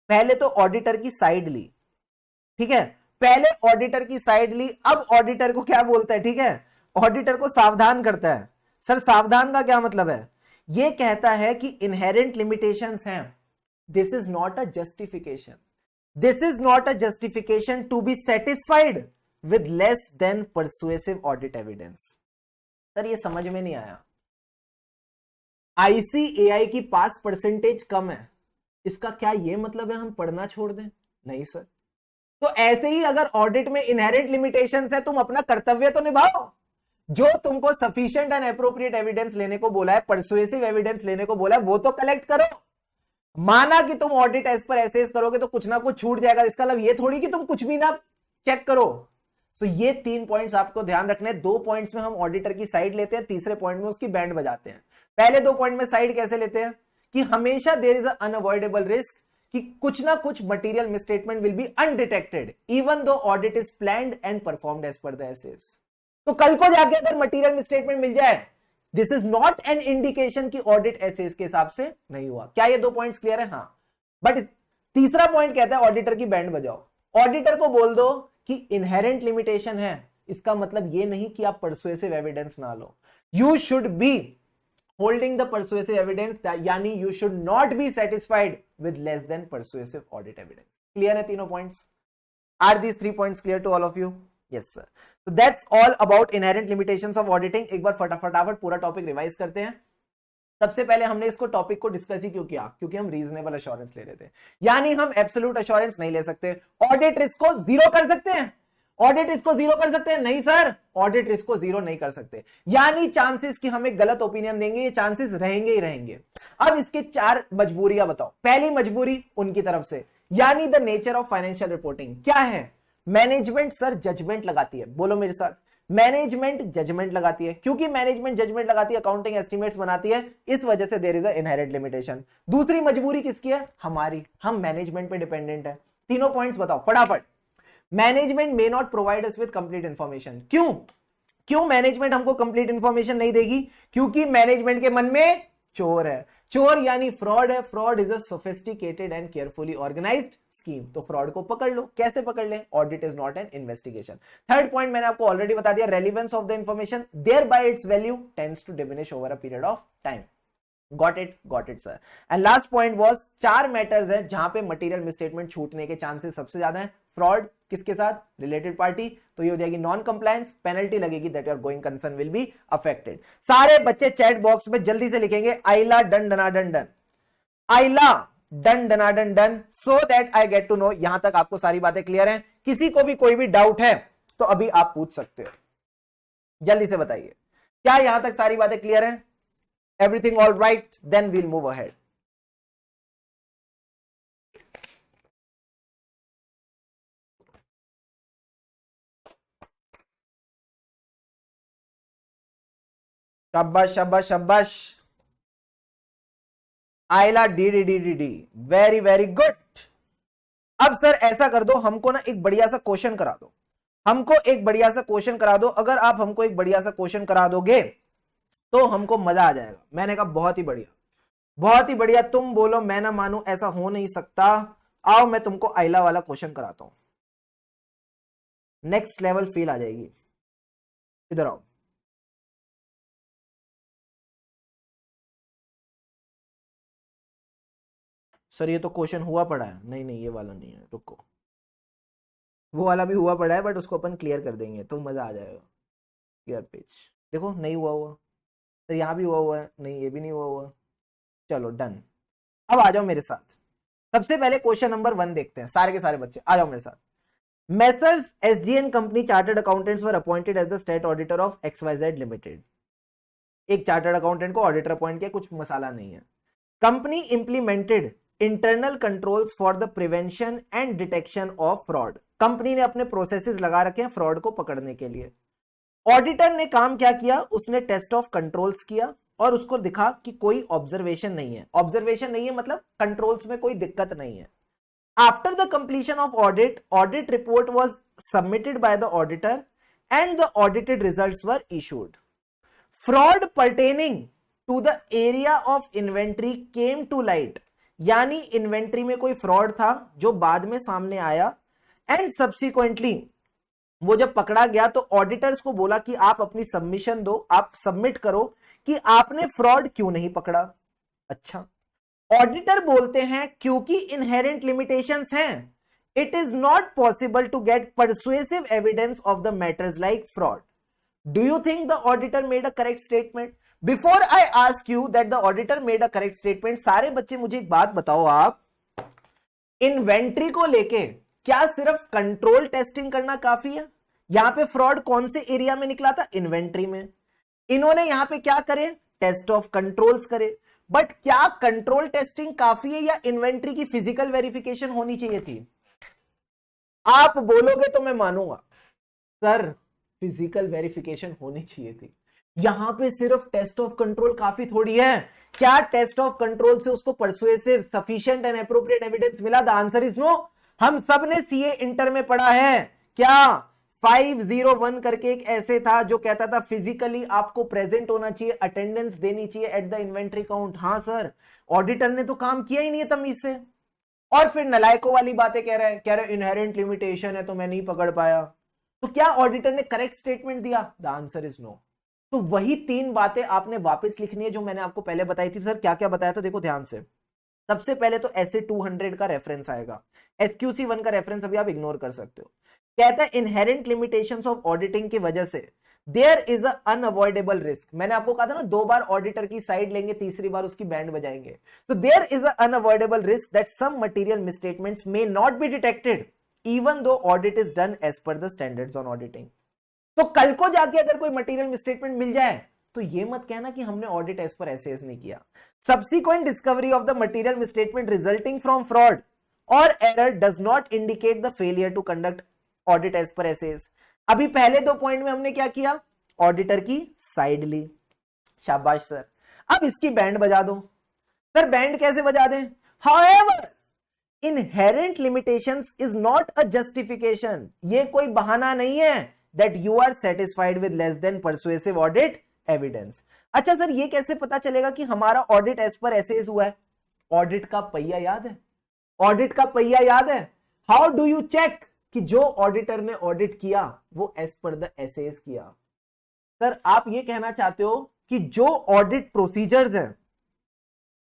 पहले तो ऑडिटर की साइड ली, ठीक है? पहले ऑडिटर की साइड ली, अब ऑडिटर को क्या बोलता है, ठीक है? ऑडिटर को सावधान करता है। सर सावधान का क्या मतलब है? यह कहता है कि इनहेरेंट लिमिटेशंस हैं, this is not a justification, this is not a justification to be satisfied with less than persuasive audit evidence. Sir ये समझ में नहीं आया। ICAI की पास परसेंटेज कम है, इसका क्या यह मतलब है हम पढ़ना छोड़ दें? नहीं सर। तो ऐसे ही अगर ऑडिट में इनहेरेंट लिमिटेशंस है, तुम अपना कर्तव्य तो निभाओ। जो तुमको सफिशिएंट एंड एप्रोप्रिएट एविडेंस लेने को बोला है, परसुएसिव एविडेंस लेने को बोला है, वो तो कलेक्ट करो। माना कि तुम ऑडिट एज पर एसेस करोगे तो कुछ ना कुछ छूट जाएगा, इसका मतलब ये थोड़ी कि तुम कुछ भी ना चेक करो। सो ये 3 पॉइंट्स आपको ध्यान रखने हैं। 2 पॉइंट्स में हम ऑडिटर की साइड लेते हैं, तीसरे पॉइंट में उसकी बैंड बजाते हैं। पहले 2 पॉइंट में साइड कैसे लेते हैं कि हमेशा there is a unavoidable risk कि कुछ ना कुछ material misstatement will be undetected even though audit is planned and performed as per the SAs. तो कल को जाके अगर मटेरियल मिसस्टेटमेंट मिल जाए, this is not an indication कि ऑडिट एसेस के हिसाब से नहीं हुआ। क्या ये 2 पॉइंट्स क्लियर है? हाँ। बट तीसरा पॉइंट कहता है ऑडिटर की बैंड बजाओ। ऑडिटर को बोल दो कि इनहेरेंट लिमिटेशन है, इसका मतलब ये नहीं कि आप परसुएसिव एविडेंस ना लो। You should be holding the persuasive evidence, यानी you should not be satisfied with less than persuasive audit evidence. Clear है तीनों points? Are these 3 points clear to all of you? Yes sir. So that's all about inherent limitations of auditing। एक बार फटाफट पूरा टॉपिक रिवाइज करते हैं। सबसे पहले हमने इसको टॉपिक को डिस्कस ही क्यों किया? क्योंकि हम रीजनेबल एश्योरेंस ले रहे थे, यानी हम एब्सोल्यूट एश्योरेंस नहीं ले सकते। ऑडिट रिस्क को जीरो कर सकते हैं? ऑडिट रिस्क को जीरो कर सकते हैं? नहीं सर, ऑडिट रिस्क को जीरो नहीं कर सकते। यानी चांसेस कि हमें गलत ओपिनियन देंगे, ये चांसेस रहेंगे ही रहेंगे। अब इसके 4 मजबूरियां बताओ। पहली मजबूरी उनकी तरफ से, यानी the nature of financial reporting. क्या है? मैनेजमेंट सर जजमेंट लगाती है। बोलो मेरे साथ, मैनेजमेंट जजमेंट लगाती है। क्योंकि मैनेजमेंट जजमेंट लगाती है, अकाउंटिंग एस्टिमेट्स बनाती है, इस वजह से there is a inherent limitation. दूसरी मजबूरी किसकी है? हमारी, हम मैनेजमेंट पे डिपेंडेंट है। तीनों पॉइंट्स बताओ फटाफट। Management may not provide us with complete information. क्यों मैनेजमेंट हमको कंप्लीट इंफॉर्मेशन नहीं देगी? क्योंकि मैनेजमेंट के मन में चोर है। चोर यानी फ्रॉड है। Fraud is a sophisticated and carefully organised scheme. तो फ्रॉड को पकड़ लो। कैसे पकड़ ले? Audit is not an investigation. Third point मैंने आपको ऑलरेडी बता दिया, relevance of the information, thereby its value tends to diminish over a period of time. Got it sir. And last point was 4 matters है जहां पे मटेरियल मिसस्टेटमेंट छूटने के चांसेस सबसे ज्यादा है। फ्रॉड किसके साथ? रिलेटेड पार्टी, तो ये हो जाएगी नॉन कंप्लायंस, पेनल्टी लगेगी, that your going concern will be affected. सारे बच्चे चैट बॉक्स में जल्दी से लिखेंगे आइला डन डनाडन डन, आइला डन डनाडन done, so that I get to know. यहां तक आपको सारी बातें क्लियर हैं? किसी को भी कोई भी डाउट है तो अभी आप पूछ सकते हो, जल्दी से बताइए। क्या यहां तक सारी बातें क्लियर हैं? Everything all right? Then we'll move ahead. शाबाश शाबाश शाबाश। आयला D D D D D, very very good. अब सर ऐसा कर दो, हमको ना एक बढ़िया सा क्वेश्चन करा दो, हमको एक बढ़िया सा क्वेश्चन करा दो। अगर आप हमको एक बढ़िया सा क्वेश्चन करा दोगे तो हमको मजा आ जाएगा। मैंने कहा बहुत ही बढ़िया, बहुत ही बढ़िया। तुम बोलो मैं ना मानू, ऐसा हो नहीं सकता। आओ मैं तुमको आइला वाला क्वेश्चन कराता हूं, नेक्स्ट लेवल फील आ जाएगी। इधर आओ। सर ये तो क्वेश्चन हुआ पड़ा है। नहीं नहीं ये वाला नहीं है, रुको, वो वाला भी हुआ पड़ा है बट उसको अपन क्लियर कर देंगे तो मजा आ जाएगा। क्लियर पेज, देखो नहीं हुआ हुआ। तो यहाँ भी हुआ हुआ है, नहीं ये भी नहीं हुआ हुआ। चलो डन। अब आ जाओ मेरे साथ। सबसे पहले क्वेश्चन नंबर 1 देखते हैं। सारे के सारे बच्चे आ जाओ मेरे साथ। Messrs SGN company chartered accountants were appointed as the state auditor of XYZ limited. एक चार्टर्ड अकाउंटेंट को ऑडिटर अपॉइंट किया, कुछ मसाला नहीं है। Company implemented internal controls for the prevention and detection of fraud. Company ने अपने प्रोसेसेस लगा रखे हैं फ्रॉड को पकड़ने के लिए। ऑडिटर ने काम क्या किया, उसने टेस्ट ऑफ कंट्रोल्स किया और उसको दिखा कि कोई ऑब्जर्वेशन नहीं है। ऑब्जर्वेशन नहीं है मतलब कंट्रोल्स में कोई दिक्कत नहीं है। After the completion of audit, audit report was submitted by the auditor and the audited results were issued. Fraud pertaining to the area of inventory came to light. यानी इन्वेंट्री में कोई फ्रॉड था जो बाद में सामने आया एंड सब्सिक्वेंटली वो जब पकड़ा गया तो ऑडिटर्स को बोला कि आप अपनी सबमिशन दो, आप सबमिट करो कि आपने फ्रॉड क्यों नहीं पकड़ा। अच्छा, ऑडिटर बोलते हैं क्योंकि इनहेरेंट लिमिटेशंस हैं, it is not possible to get persuasive evidence of the matters like fraud. Do you think the auditor made a correct statement? Before I ask you that the auditor made a correct statement, सारे बच्चे मुझे एक बात बताओ, आप इन्वेंट्री को लेके क्या सिर्फ कंट्रोल टेस्टिंग करना काफी है? यहां पे फ्रॉड कौन से एरिया में निकला था? इन्वेंट्री में। इन्होंने यहां पे क्या करे? टेस्ट ऑफ कंट्रोल्स करे। बट क्या कंट्रोल टेस्टिंग काफी है या इन्वेंट्री की फिजिकल वेरिफिकेशन होनी चाहिए थी? आप बोलोगे तो मैं मानूंगा, सर फिजिकल वेरिफिकेशन होनी चाहिए थी। यहां पे सिर्फ टेस्ट ऑफ कंट्रोल काफी थोड़ी है। क्या टेस्ट ऑफ कंट्रोल से उसको persuasive, sufficient and appropriate evidence मिला? The answer is no. हम सब ने सीए इंटर में पढ़ा है, क्या 501 करके एक ऐसे था जो कहता था फिजिकली आपको प्रेजेंट होना चाहिए, अटेंडेंस देनी चाहिए एट द इन्वेंट्री काउंट। हाँ सर, ऑडिटर ने तो काम किया ही नहीं है तमीज से, और फिर नलायकों वाली बातें कह रहे इनहेरेंट लिमिटेशन है तो मैं नहीं पकड़ पाया। तो क्या ऑडिटर ने करेक्ट स्टेटमेंट दिया? The answer is no. तो वही 3 बातें आपने वापस लिखनी है जो मैंने आपको पहले बताई थी। सर क्या क्या बताया था, देखो ध्यान से। सबसे पहले तो ऐसे 200 का रेफरेंस आएगा, SQC 1 का रेफरेंस अभी आप इग्नोर कर सकते हो। कहता है इनहेरेंट लिमिटेशंस ऑफ ऑडिटिंग की वजह से there is a unavoidable risk. मैंने आपको कहा था ना 2 बार ऑडिटर की साइड लेंगे, तीसरी बार उसकी बैंड बजाएंगे। तो there is a unavoidable risk that some material misstatements may not be detected even though audit is done as per the standards on auditing. तो कल को जाके अगर कोई मटेरियल मिसस्टेटमेंट मिल जाए तो ये मत कहना कि हमने ऑडिट एज पर एसेस नहीं किया। Subsequent discovery of the material misstatement resulting from fraud or error does not indicate the failure to conduct audit as per SAS। अभी पहले 2 पॉइंट में हमने क्या किया? ऑडिटर की साइड ली। शाबाश सर। अब इसकी बैंड बजा दो। सर बैंड कैसे बजा दें? However, inherent limitations is not a justification। ये कोई बहाना नहीं है that you are satisfied with less than persuasive audit evidence। अच्छा सर ये कैसे पता चलेगा कि हमारा ऑडिट एज पर एसेस हुआ है? ऑडिट का पहिया याद है? ऑडिट का पहिया याद है? हाउ डू यू चेक कि जो ऑडिटर ने ऑडिट किया वो एज पर द एसेस किया? सर आप ये कहना चाहते हो कि जो ऑडिट प्रोसीजर्स हैं,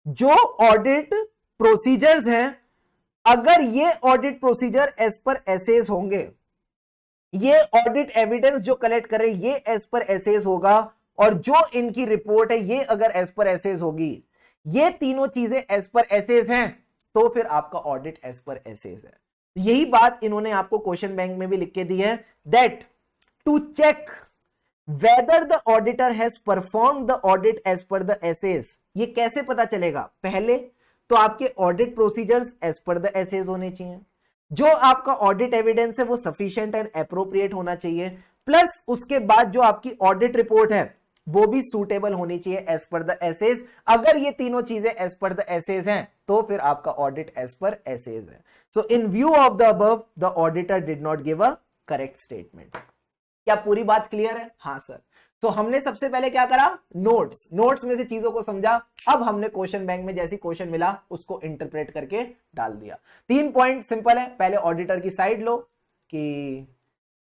जो ऑडिट प्रोसीजर्स हैं, अगर ये audit procedure as per SAs होंगे, ये ऑडिट एविडेंस जो कलेक्ट करे ये एज पर एसेस होगा, और जो इनकी रिपोर्ट है ये अगर एज पर एसेस होगी, ये तीनों चीजें एज पर एसेस हैं, तो फिर आपका ऑडिट एज पर एसेस है। यही बात इन्होंने आपको क्वेश्चन बैंक में भी लिख के दी है, that to check whether the auditor has performed the audit as per the SAs. ये कैसे पता चलेगा? पहले तो आपके audit procedures as per the SAs होने चाहिए, जो आपका ऑडिट एविडेंस है वो सफिशिएंट एंड एप्रोप्रिएट होना चाहिए, प्लस उसके बाद जो आपकी ऑडिट रिपोर्ट है वो भी सूटेबल होनी चाहिए एज पर द एसेज। अगर ये तीनों चीजें एज पर द एसेज हैं तो फिर आपका ऑडिट एज पर एसेज है। So in view of the above the auditor did not give a correct statement. क्या पूरी बात क्लियर है? हाँ सर। तो हमने सबसे पहले क्या करा, नोट्स में से चीजों को समझा। अब हमने क्वेश्चन बैंक में जैसी क्वेश्चन मिला उसको इंटरप्रेट करके डाल दिया। 3 पॉइंट सिंपल है। पहले ऑडिटर की साइड लो कि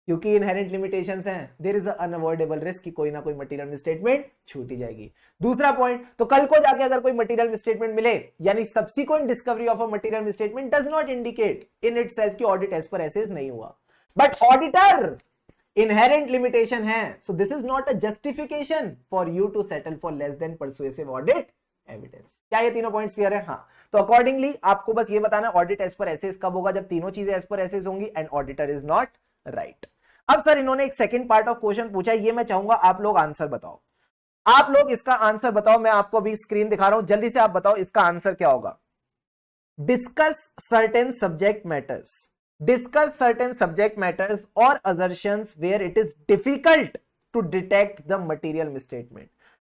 क्योंकि इनहेरेंट लिमिटेशंस हैं, देयर इज अनअवॉइडेबल रिस्क कि कोई ना कोई मटेरियल मिसस्टेटमेंट छूट ही जाएगी। दूसरा पॉइंट, तो कल को जाके अगर कोई मटेरियल मिसस्टेटमेंट मिले यानी subsequent discovery of a material misstatement does not indicate in itself कि ऑडिट एज पर एसेज नहीं हुआ, बट ऑडिटर inherent limitation है, so this is not a justification for you to settle for less than persuasive audit evidence। क्या ये तीनों पॉइंट्स क्लियर है? हाँ। तो अकॉर्डिंगली आपको बस ये बताना ऑडिट एज पर एसेज कब होगा, जब तीनों चीजें एज पर एसेज होंगी and auditor is not right. अब सर इन्होंने एक सेकंड पार्ट ऑफ क्वेश्चन पूछा, ये मैं चाहूंगा आप लोग आंसर बताओ। आप लोग इसका आंसर बताओ, मैं आपको अभी स्क्रीन दिखा रहा हूं, जल्दी से आप बताओ इसका आंसर क्या होगा। Discuss certain subject matters, discuss certain subject matters or assertions where it is difficult to detect the material misstatement।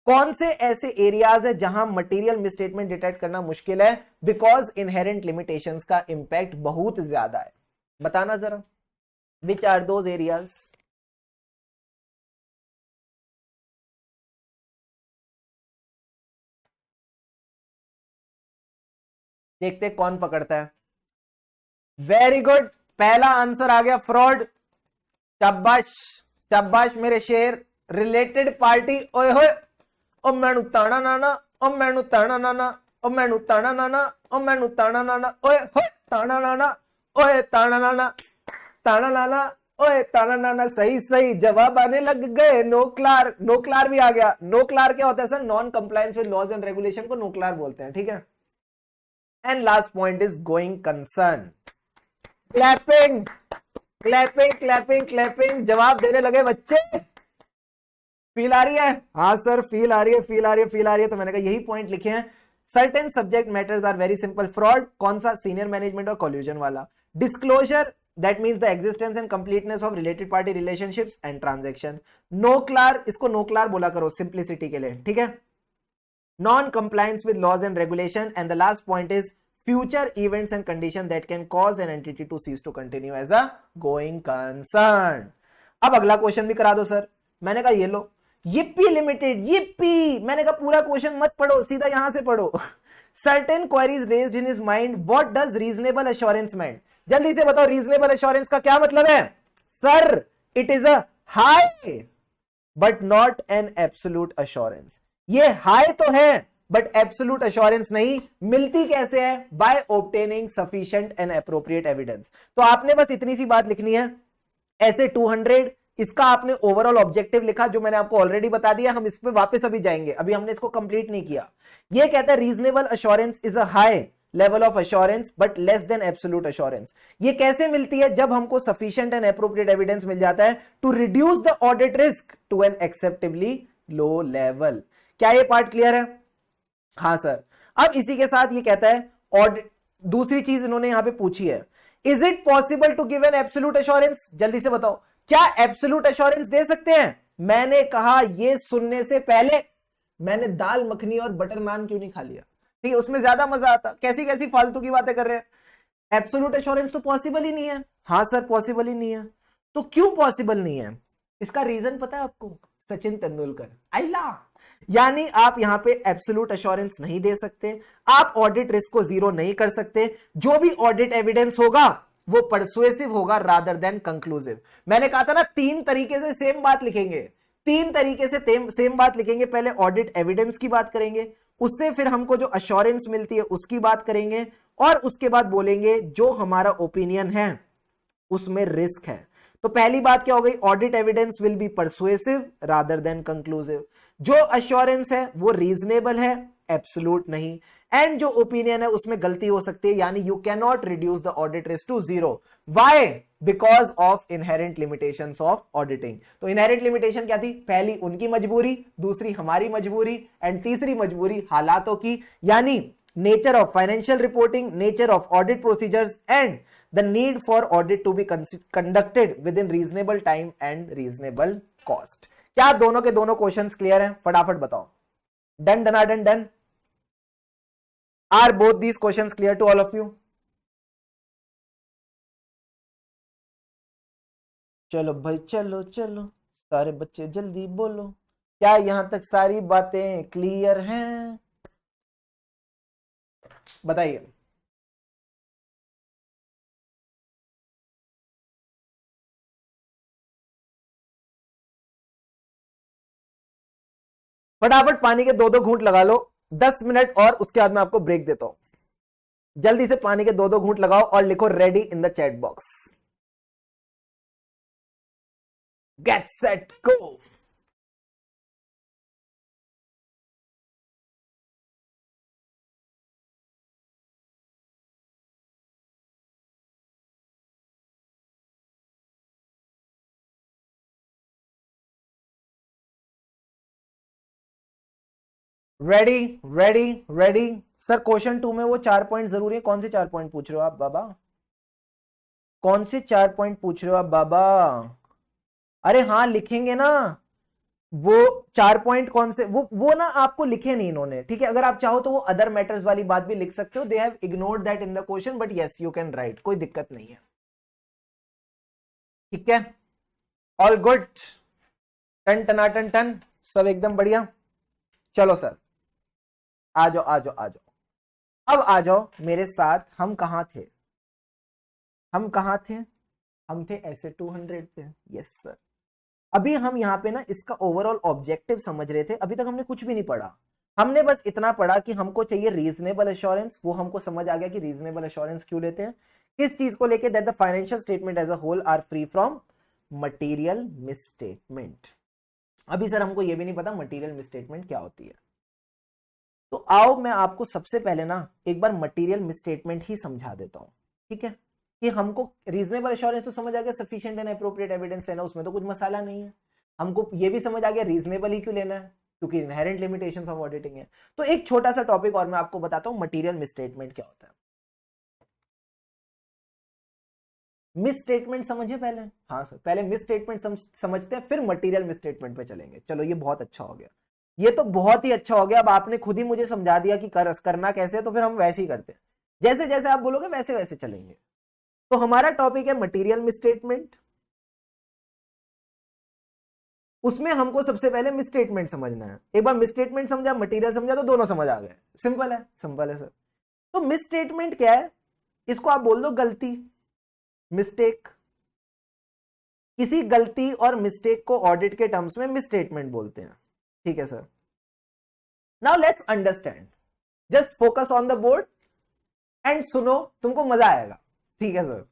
कौन से ऐसे एरियाज है जहां मटेरियल मिसस्टेटमेंट डिटेक्ट करना मुश्किल है, बिकॉज इनहेरेंट लिमिटेशंस का इंपैक्ट बहुत ज्यादा है। बताना जरा, विच आर दोज एरियाज। देखते कौन पकड़ता है। वेरी गुड, पहला आंसर आ गया फ्रॉड। शाबाश शाबाश मेरे शेर। रिलेटेड पार्टी, ओए होए, ओ मैनू ताना नाना, ओ मैनू ताना नाना, ओ मैनू ताना नाना, ओ मैनू ताना नाना, ओए होए ताना नाना, ओए ताना नाना, ताना नाना, ओए ताना नाना। सही सही जवाब आने लग गए। नोक्लार, नोक्लार भी आ गया। नोक्लार क्या होता है sir? Non compliance with laws and regulation को नोक्लार बोलते हैं, ठीक है। And last point is going concern. Clapping clapping clapping clapping, जवाब देने लगे बच्चे। फील आ रही है? हाँ सर फील आ रही है, फील आ रही है, फील आ रही है। तो मैंने कहा यही पॉइंट लिखे हैं। Certain subject matters are very simple. Fraud कौन सा? सीनियर मैनेजमेंट और कॉल्यूजन वाला। Disclosure that means the existence and completeness of related party relationships and transaction. NOCLAR, इसको नोक्लार बोला करो सिंप्लिसिटी के लिए, ठीक है। Non compliance with laws and regulation and the last point is future events and condition that can cause an entity to cease to continue as a going concern। अब अगला क्वेश्चन भी करा दो सर। मैंने कहा ये लो, yippee लिमिटेड, yippee। मैंने कहा पूरा क्वेश्चन मत पढ़ो, सीधा यहां से पढ़ो। certain queries raised in his mind, what does reasonable assurance meant। जल्दी से बताओ reasonable assurance का क्या मतलब है? Sir it is a high but not an absolute assurance। ये हाई तो है बट एब्सोल्यूट अश्योरेंस नहीं। मिलती कैसे है? By obtaining sufficient and appropriate evidence. तो आपने बस इतनी सी बात लिखनी है, ऐसे 200, इसका आपने ओवरऑल ऑब्जेक्टिव लिखा जो मैंने आपको ऑलरेडी बता दिया। हम इस पे वापस अभी जाएंगे, अभी हमने इसको कंप्लीट नहीं किया। ये कहता है reasonable assurance is a high level of assurance but less than absolute assurance. ये कैसे मिलती है? जब हमको सफिशिएंट एंड एप्रोप्रिएट एविडेंस मिल जाता है to reduce the audit risk to an acceptably low level. क्या ये पार्ट क्लियर है? हाँ सर। अब इसी के साथ ये कहता है ऑडिट, दूसरी चीज इन्होंने यहां पे पूछी है, is it possible to give an absolute assurance. जल्दी से बताओ क्या एब्सोल्यूट अश्योरेंस दे सकते हैं? मैंने कहा ये सुनने से पहले मैंने दाल मखनी और बटर नान क्यों नहीं खा लिया, ठीक है, उसमें ज्यादा मजा आता। कैसी कैसी फालतू की बातें कर रहे हैं। एब्सोल्यूट अश्योरेंस तो पॉसिबल ही नहीं है। हाँ सर पॉसिबल ही नहीं है। तो क्यों पॉसिबल नहीं है? इसका रीजन पता है आपको? सचिन तेंदुलकर आइला। यानी आप यहां पे एब्सोल्यूट अश्योरेंस नहीं दे सकते, आप ऑडिट रिस्क को जीरो नहीं कर सकते। जो भी ऑडिट एविडेंस होगा वो परसुएसिव होगा रादर देन कंक्लूसिव। मैंने कहा था ना 3 तरीके से सेम बात लिखेंगे, 3 तरीके से सेम बात लिखेंगे। पहले ऑडिट एविडेंस की बात करेंगे, उससे फिर हमको जो अश्योरेंस मिलती है उसकी बात करेंगे, और उसके बाद बोलेंगे जो हमारा ओपिनियन है उसमें रिस्क है। तो पहली बात क्या हो गई? Audit evidence will be persuasive rather than conclusive. जो अश्योरेंस है वो रीजनेबल है, एब्सोल्यूट नहीं। एंड जो ओपिनियन है उसमें गलती हो सकती है, यानी you can not reduce the audit risk to zero. Why? Because of inherent limitations of auditing. तो इनहेरेंट लिमिटेशन क्या थी? पहली उनकी मजबूरी, दूसरी हमारी मजबूरी, एंड तीसरी मजबूरी हालातों की, यानी nature of financial reporting, nature of audit procedures and the need for audit to be conducted within reasonable time and reasonable cost। क्या दोनों के दोनों क्वेश्चंस क्लियर हैं? फटाफट बताओ। Done done done done. Are both these questions clear to all of you? चलो भाई, चलो चलो सारे बच्चे जल्दी बोलो, क्या यहां तक सारी बातें क्लियर हैं? बताइए। फटाफट पानी के दो दो घूंट लगा लो, 10 मिनट और उसके बाद मैं आपको ब्रेक देता हूं। जल्दी से पानी के दो दो घूंट लगाओ और लिखो ready in the chat box. Get set go. Ready ready ready. Sir question 2 में वो 4 पॉइंट जरूरी है, कौन से 4 पॉइंट पूछ रहे हो आप बाबा? कौन से 4 पॉइंट पूछ रहे हो आप बाबा? अरे हाँ लिखेंगे ना, वो 4 पॉइंट कौन से, वो ना आपको लिखे नहीं इन्होंने, ठीक है? अगर आप चाहो तो वो अदर मैटर्स वाली बात भी लिख सकते हो, they have ignored that in the question, but yes you can write, कोई दिक्कत नहीं है, ठीक है? ऑल गुड, टन टनाटन टन, सब एकदम बढ़िया। चलो सर आ जाओ आ जाओ आ जाओ, अब आ जाओ मेरे साथ। हम कहां थे? हम कहां थे? हम थे ऐसे 200 पे। Yes sir. अभी हम यहाँ पे ना इसका ओवरऑल ऑब्जेक्टिव समझ रहे थे, अभी तक हमने कुछ भी नहीं पढ़ा। हमने बस इतना पढ़ा कि हमको चाहिए रीजनेबल एश्योरेंस, वो हमको समझ आ गया कि रीजनेबल एश्योरेंस क्यों लेते हैं, किस चीज को लेके, that the financial statement as a whole are free from material misstatement. अभी सर हमको ये भी नहीं पता मटेरियल मिसस्टेटमेंट क्या होती है, तो आओ मैं आपको सबसे पहले ना एक बार मटेरियल मिसस्टेटमेंट ही समझा देता हूं, ठीक है? कि हमको रीजनेबल एश्योरेंस तो समझ आ गया, सफिशिएंट एंड एप्रोप्रिएट एविडेंस लेना, उसमें तो कुछ मसाला नहीं है। हमको ये भी समझ आ गया रीजनेबल ही क्यों लेना है, क्योंकि इनहेरेंट लिमिटेशंस ऑफ ऑडिटिंग है। तो एक छोटा सा टॉपिक और मैं आपको बताता हूं, मटेरियल मिसस्टेटमेंट क्या होता है। मिसस्टेटमेंट समझिए पहले। हाँ सर, पहले मिसस्टेटमेंट समझते हैं, फिर मटेरियल मिसस्टेटमेंट पे चलेंगे। चलो ये बहुत अच्छा हो गया, ये तो बहुत ही अच्छा हो गया। अब आपने खुद ही मुझे समझा दिया कि करना कैसे है, तो फिर हम वैसे ही करते हैं, जैसे जैसे आप बोलोगे वैसे वैसे चलेंगे। तो हमारा टॉपिक है मटेरियल मिसस्टेटमेंट। उसमें हमको सबसे पहले मिसस्टेटमेंट समझना है। एक बार मिसस्टेटमेंट समझा, मटेरियल समझा, तो दोनों समझ आ गए। सिंपल है, सिंपल है सर। तो मिसस्टेटमेंट क्या है? इसको आप बोल दो गलती, मिस्टेक। किसी गलती और मिस्टेक को ऑडिट के टर्म्स में मिसस्टेटमेंट बोलते हैं, ठीक है sir? Now let's understand, just focus on the board and सुनो, तुमको मजा आएगा, ठीक है सर?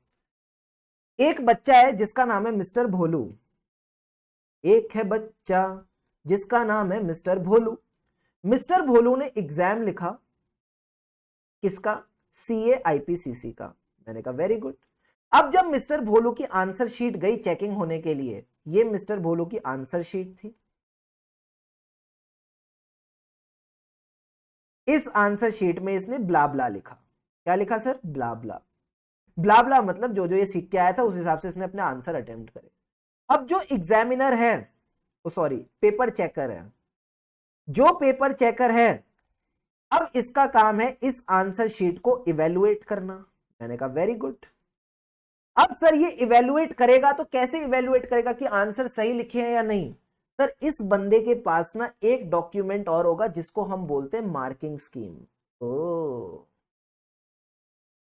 एक बच्चा है जिसका नाम है मिस्टर भोलू। एक है बच्चा जिसका नाम है मिस्टर भोलू। मिस्टर भोलू ने एग्जाम लिखा, किसका? सीए आईपीसीसी का। मैंने कहा वेरी गुड। अब जब मिस्टर भोलू की आंसर शीट गई चेकिंग होने के लिए, ये मिस्टर भोलू की आंसर शीट थी। इस आंसर शीट में इसने ब्ला ब्ला लिखा। क्या लिखा सर? ब्ला ब्ला। ब्ला ब्ला मतलब जो जो ये सीख के आया था उस हिसाब से इसने अपने आंसर अटेम्प्ट करे। अब जो एग्जामिनर है, सॉरी पेपर चेकर है, जो पेपर चेकर है, अब इसका काम है इस आंसर शीट को इवेलुएट करना। मैंने कहा वेरी गुड। अब सर ये इवेलुएट करेगा तो कैसे इवेलुएट करेगा कि आंसर सही लिखे हैं या नहीं? सर इस बंदे के पास ना एक डॉक्यूमेंट और होगा जिसको हम बोलते हैं मार्किंग स्कीम। ओ,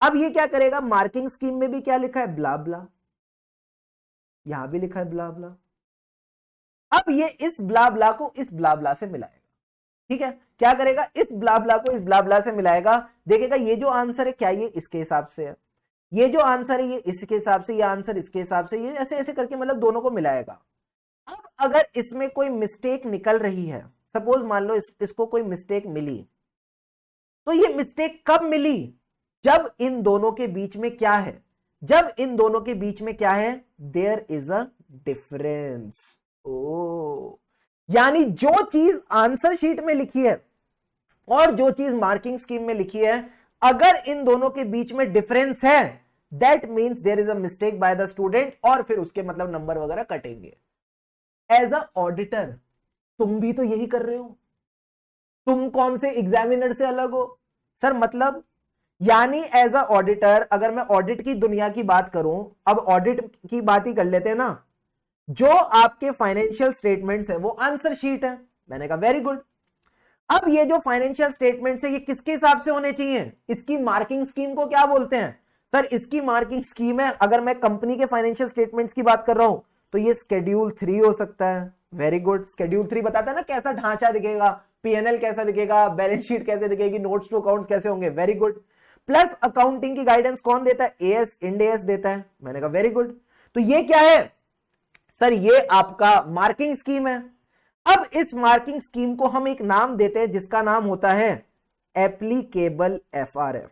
अब ये क्या करेगा? मार्किंग स्कीम में भी क्या लिखा है? ब्ला ब्ला। यहां भी लिखा है ब्ला ब्ला। अब ये इस ब्ला ब्ला को इस ब्ला ब्ला से मिलाएगा, ठीक है? क्या करेगा? इस ब्ला ब्ला को इस ब्ला ब्ला से मिलाएगा, देखेगा ये जो आंसर है क्या ये इसके हिसाब से है, ये जो आंसर है ये इसके हिसाब से, ये आंसर इसके हिसाब से, ये ऐसे ऐसे करके मतलब दोनों को मिलाएगा। अब अगर इसमें कोई मिस्टेक निकल रही है, सपोज मान लो इसको कोई मिस्टेक मिली, तो ये मिस्टेक कब मिली? जब इन दोनों के बीच में क्या है? जब इन दोनों के बीच में क्या है? There is a difference. ओ, यानी जो चीज आंसर शीट में लिखी है और जो चीज मार्किंग स्कीम में लिखी है, अगर इन दोनों के बीच में डिफरेंस है, that means there is a mistake by the student, और फिर उसके मतलब नंबर वगैरह कटेंगे। एज अ ऑडिटर तुम भी तो यही कर रहे हो, तुम कौन से एग्जामिनर से अलग हो सर? मतलब यानी एज अ ऑडिटर, अगर मैं ऑडिट की दुनिया की बात करूं, अब ऑडिट की बात ही कर लेते हैं ना, जो आपके फाइनेंशियल स्टेटमेंट्स है वो आंसर शीट है। मैंने कहा वेरी गुड। अब ये जो फाइनेंशियल स्टेटमेंट्स है ये किसके हिसाब से होने चाहिए? इसकी मार्किंग स्कीम को क्या बोलते हैं सर? इसकी मार्किंग स्कीम है, अगर मैं कंपनी के फाइनेंशियल स्टेटमेंट्स की बात कर रहा हूं तो ये शेड्यूल 3 हो सकता है। Very good. शेड्यूल 3 बताता है ना कैसा ढांचा दिखेगा, पीएनएल कैसा दिखेगा, बैलेंस शीट कैसे दिखेगी, नोट्स टू अकाउंट्स कैसे होंगे। Very good. प्लस अकाउंटिंग की गाइडेंस कौन देता है? एएस, इंड एएस देता है। मैंने कहा वेरी गुड। तो ये क्या है सर? ये आपका मार्किंग स्कीम है। अब इस मार्किंग स्कीम को हम एक नाम देते हैं जिसका नाम होता है applicable FRF.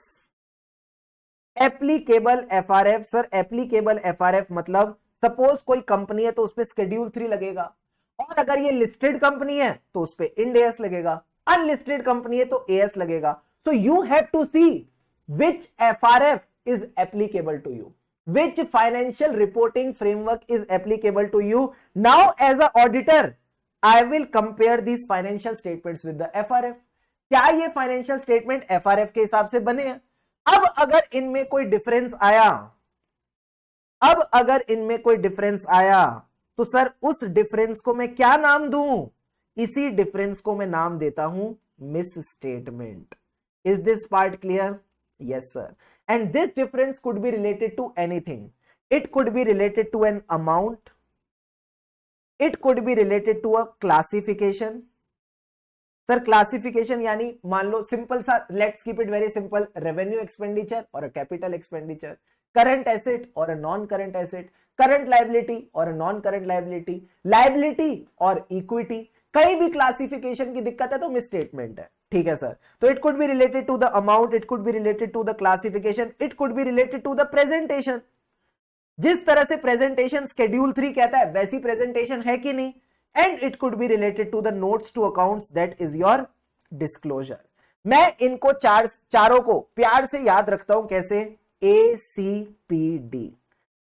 Applicable FRF sir, applicable FRF मतलब सपोज कोई कंपनी है तो उस पर शेड्यूल 3 लगेगा, और अगर ये लिस्टेड कंपनी है तो उस पर इंड एएस लगेगा, अनलिस्टेड कंपनी है तो एएस लगेगा। So you have to see which FRF is applicable to you, which financial reporting framework is applicable to you. Now as a auditor I will compare these financial statements with the FRF. क्या ये फाइनेंशियल स्टेटमेंट एफआरएफ के हिसाब से बने हैं? अब अगर इनमें कोई डिफरेंस आया, तो सर उस डिफरेंस को मैं क्या नाम दूं? इसी डिफरेंस को मैं नाम देता हूं miss statement. Is this part clear? Yes sir. And this difference could be related to anything. It could be related to an amount. It could be related to a classification. Sir classification यानी मान लो सिंपल सा, let's keep it very simple, revenue expenditure और uh capital expenditure, current asset और अ non current asset, current liability और अ नॉन करंट लायबिलिटी, लायबिलिटी और इक्विटी। कहीं भी क्लासिफिकेशन की दिक्कत है तो मिस स्टेटमेंट है। ठीक है सर। तो it could be related to the amount, it could be related to the classification, it could be related to the presentation. जिस तरह से प्रेजेंटेशन शेड्यूल 3 कहता है वैसी प्रेजेंटेशन है कि नहीं, and it could be related to the notes to accounts, that is your disclosure. मैं इनको चारों को प्यार से याद रखता हूं। कैसे? ACPD।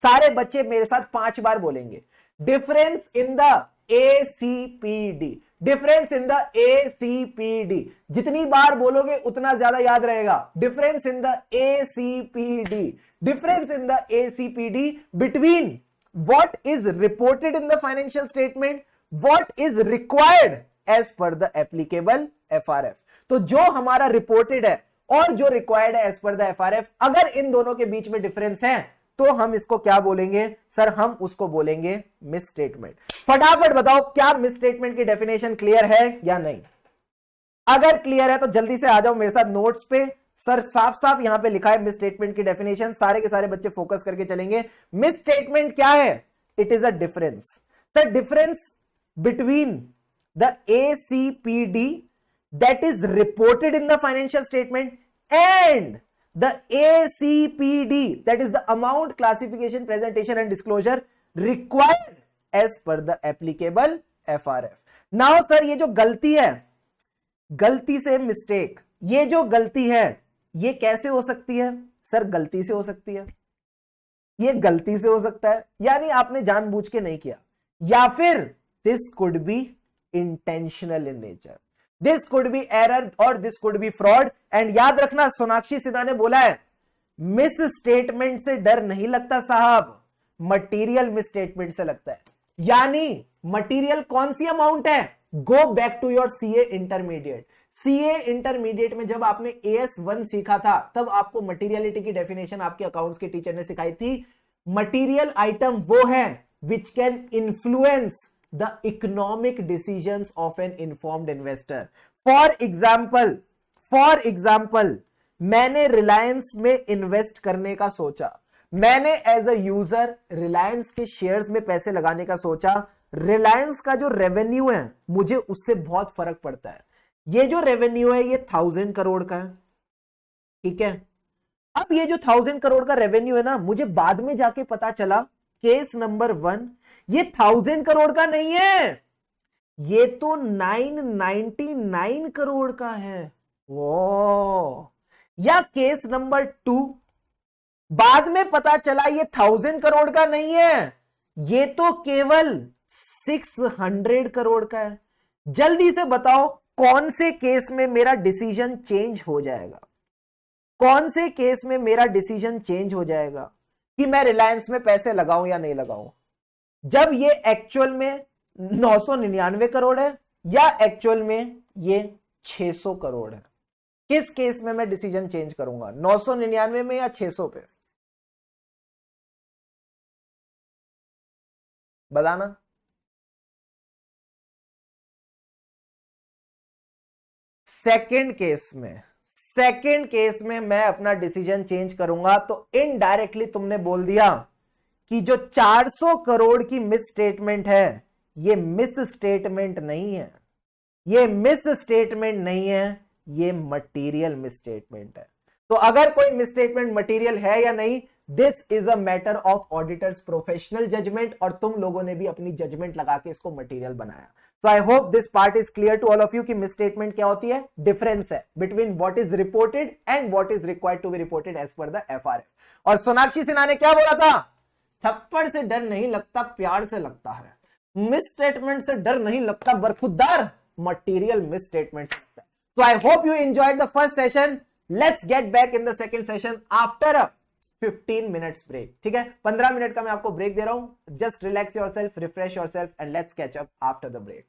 सारे बच्चे मेरे साथ 5 बार बोलेंगे, difference in the ACPD, difference in the ACPD। जितनी बार बोलोगे उतना ज्यादा याद रहेगा। Difference in the ACPD, difference in the ACPD between what is reported in the financial statement, what is required as per the applicable FRF। तो जो हमारा रिपोर्टेड है और जो रिक्वायर्ड है एज पर द FRF, अगर इन दोनों के बीच में डिफरेंस है तो हम इसको क्या बोलेंगे सर? हम उसको बोलेंगे मिस स्टेटमेंट। फटाफट बताओ क्या मिस स्टेटमेंट की डेफिनेशन क्लियर है या नहीं? अगर क्लियर है तो जल्दी से आ जाओ मेरे साथ नोट्स पे। सर साफ साफ यहां पे लिखा है मिस स्टेटमेंट की डेफिनेशन, सारे के सारे बच्चे फोकस करके चलेंगे। मिस स्टेटमेंट क्या है? It is a difference, sir difference between the ACPD that is reported in the financial statement and the ACPD, that is the amount, classification, presentation and disclosure required as per the applicable FRF. Now sir ये जो गलती है, गलती से मिस्टेक, ये जो गलती है ये कैसे हो सकती है सर? गलती से हो सकती है, ये गलती से हो सकता है, यानी आपने जानबूझ के नहीं किया, या फिर this could be intentional in nature, this could be error और this could be fraud. And याद रखना, सोनाक्षी सिन्हा ने बोला है मिस स्टेटमेंट से डर नहीं लगता साहब, मटेरियल मिस स्टेटमेंट से लगता है। यानी मटेरियल कौन सी अमाउंट है? Go back to your CA intermediate. CA intermediate में जब आपने AS1 सीखा था तब आपको मटेरियलिटी की डेफिनेशन आपके अकाउंट्स के टीचर ने सिखाई थी। मटेरियल आइटम वो है which can influence the economic decisions of an informed investor. For example, मैंने रिलायंस में इन्वेस्ट करने का सोचा, मैंने एज अ यूजर रिलायंस के शेयर्स में पैसे लगाने का सोचा। रिलायंस का जो रेवेन्यू है मुझे उससे बहुत फर्क पड़ता है। ये जो रेवेन्यू है ये 1000 करोड़ का है, ठीक है। अब ये जो 1000 करोड़ का रेवेन्यू है ना, मुझे बाद में जाके पता चला केस नंबर 1 ये 1000 करोड़ का नहीं है, ये तो 999 करोड़ का है। ओ, या केस नंबर 2 बाद में पता चला ये 1000 करोड़ का नहीं है, ये तो केवल 600 करोड़ का है। जल्दी से बताओ कौन से केस में मेरा डिसीजन चेंज हो जाएगा, कौन से केस में मेरा डिसीजन चेंज हो जाएगा कि मैं रिलायंस में पैसे लगाऊं या नहीं लगाऊं। जब ये एक्चुअल में 999 करोड़ है या एक्चुअल में ये 600 करोड़ है, किस केस में मैं डिसीजन चेंज करूंगा, 999 में या 600 पे? बताना। सेकंड केस में मैं अपना डिसीजन चेंज करूंगा। तो इनडायरेक्टली तुमने बोल दिया कि जो 400 करोड़ की मिस स्टेटमेंट है ये मिस स्टेटमेंट नहीं है, ये मिस स्टेटमेंट नहीं है, ये मटेरियल मिस स्टेटमेंट है। तो अगर कोई मिस स्टेटमेंट मटेरियल है या नहीं, this is a matter of auditor's professional judgement, और तुम लोगों ने भी अपनी जजमेंट लगा के इसको मटेरियल बनाया। So I hope this part is clear to all of you कि मिस स्टेटमेंट क्या होती है, डिफरेंस है between what is reported and what is required to be reported as per the FRF. और सोनाक्षी सिन्हा ने क्या बोला था, थप्पड़ से डर नहीं लगता प्यार से लगता है, मिस स्टेटमेंट से डर नहीं लगता बरखुरदार, मटेरियल मिस स्टेटमेंट से लगता है। So I hope you enjoyed the first session. Let's get back in the second session after a 15 minutes break. ठीक है, 15 मिनट का मैं आपको ब्रेक दे रहा हूं. Just relax yourself, refresh yourself and let's catch up after the break.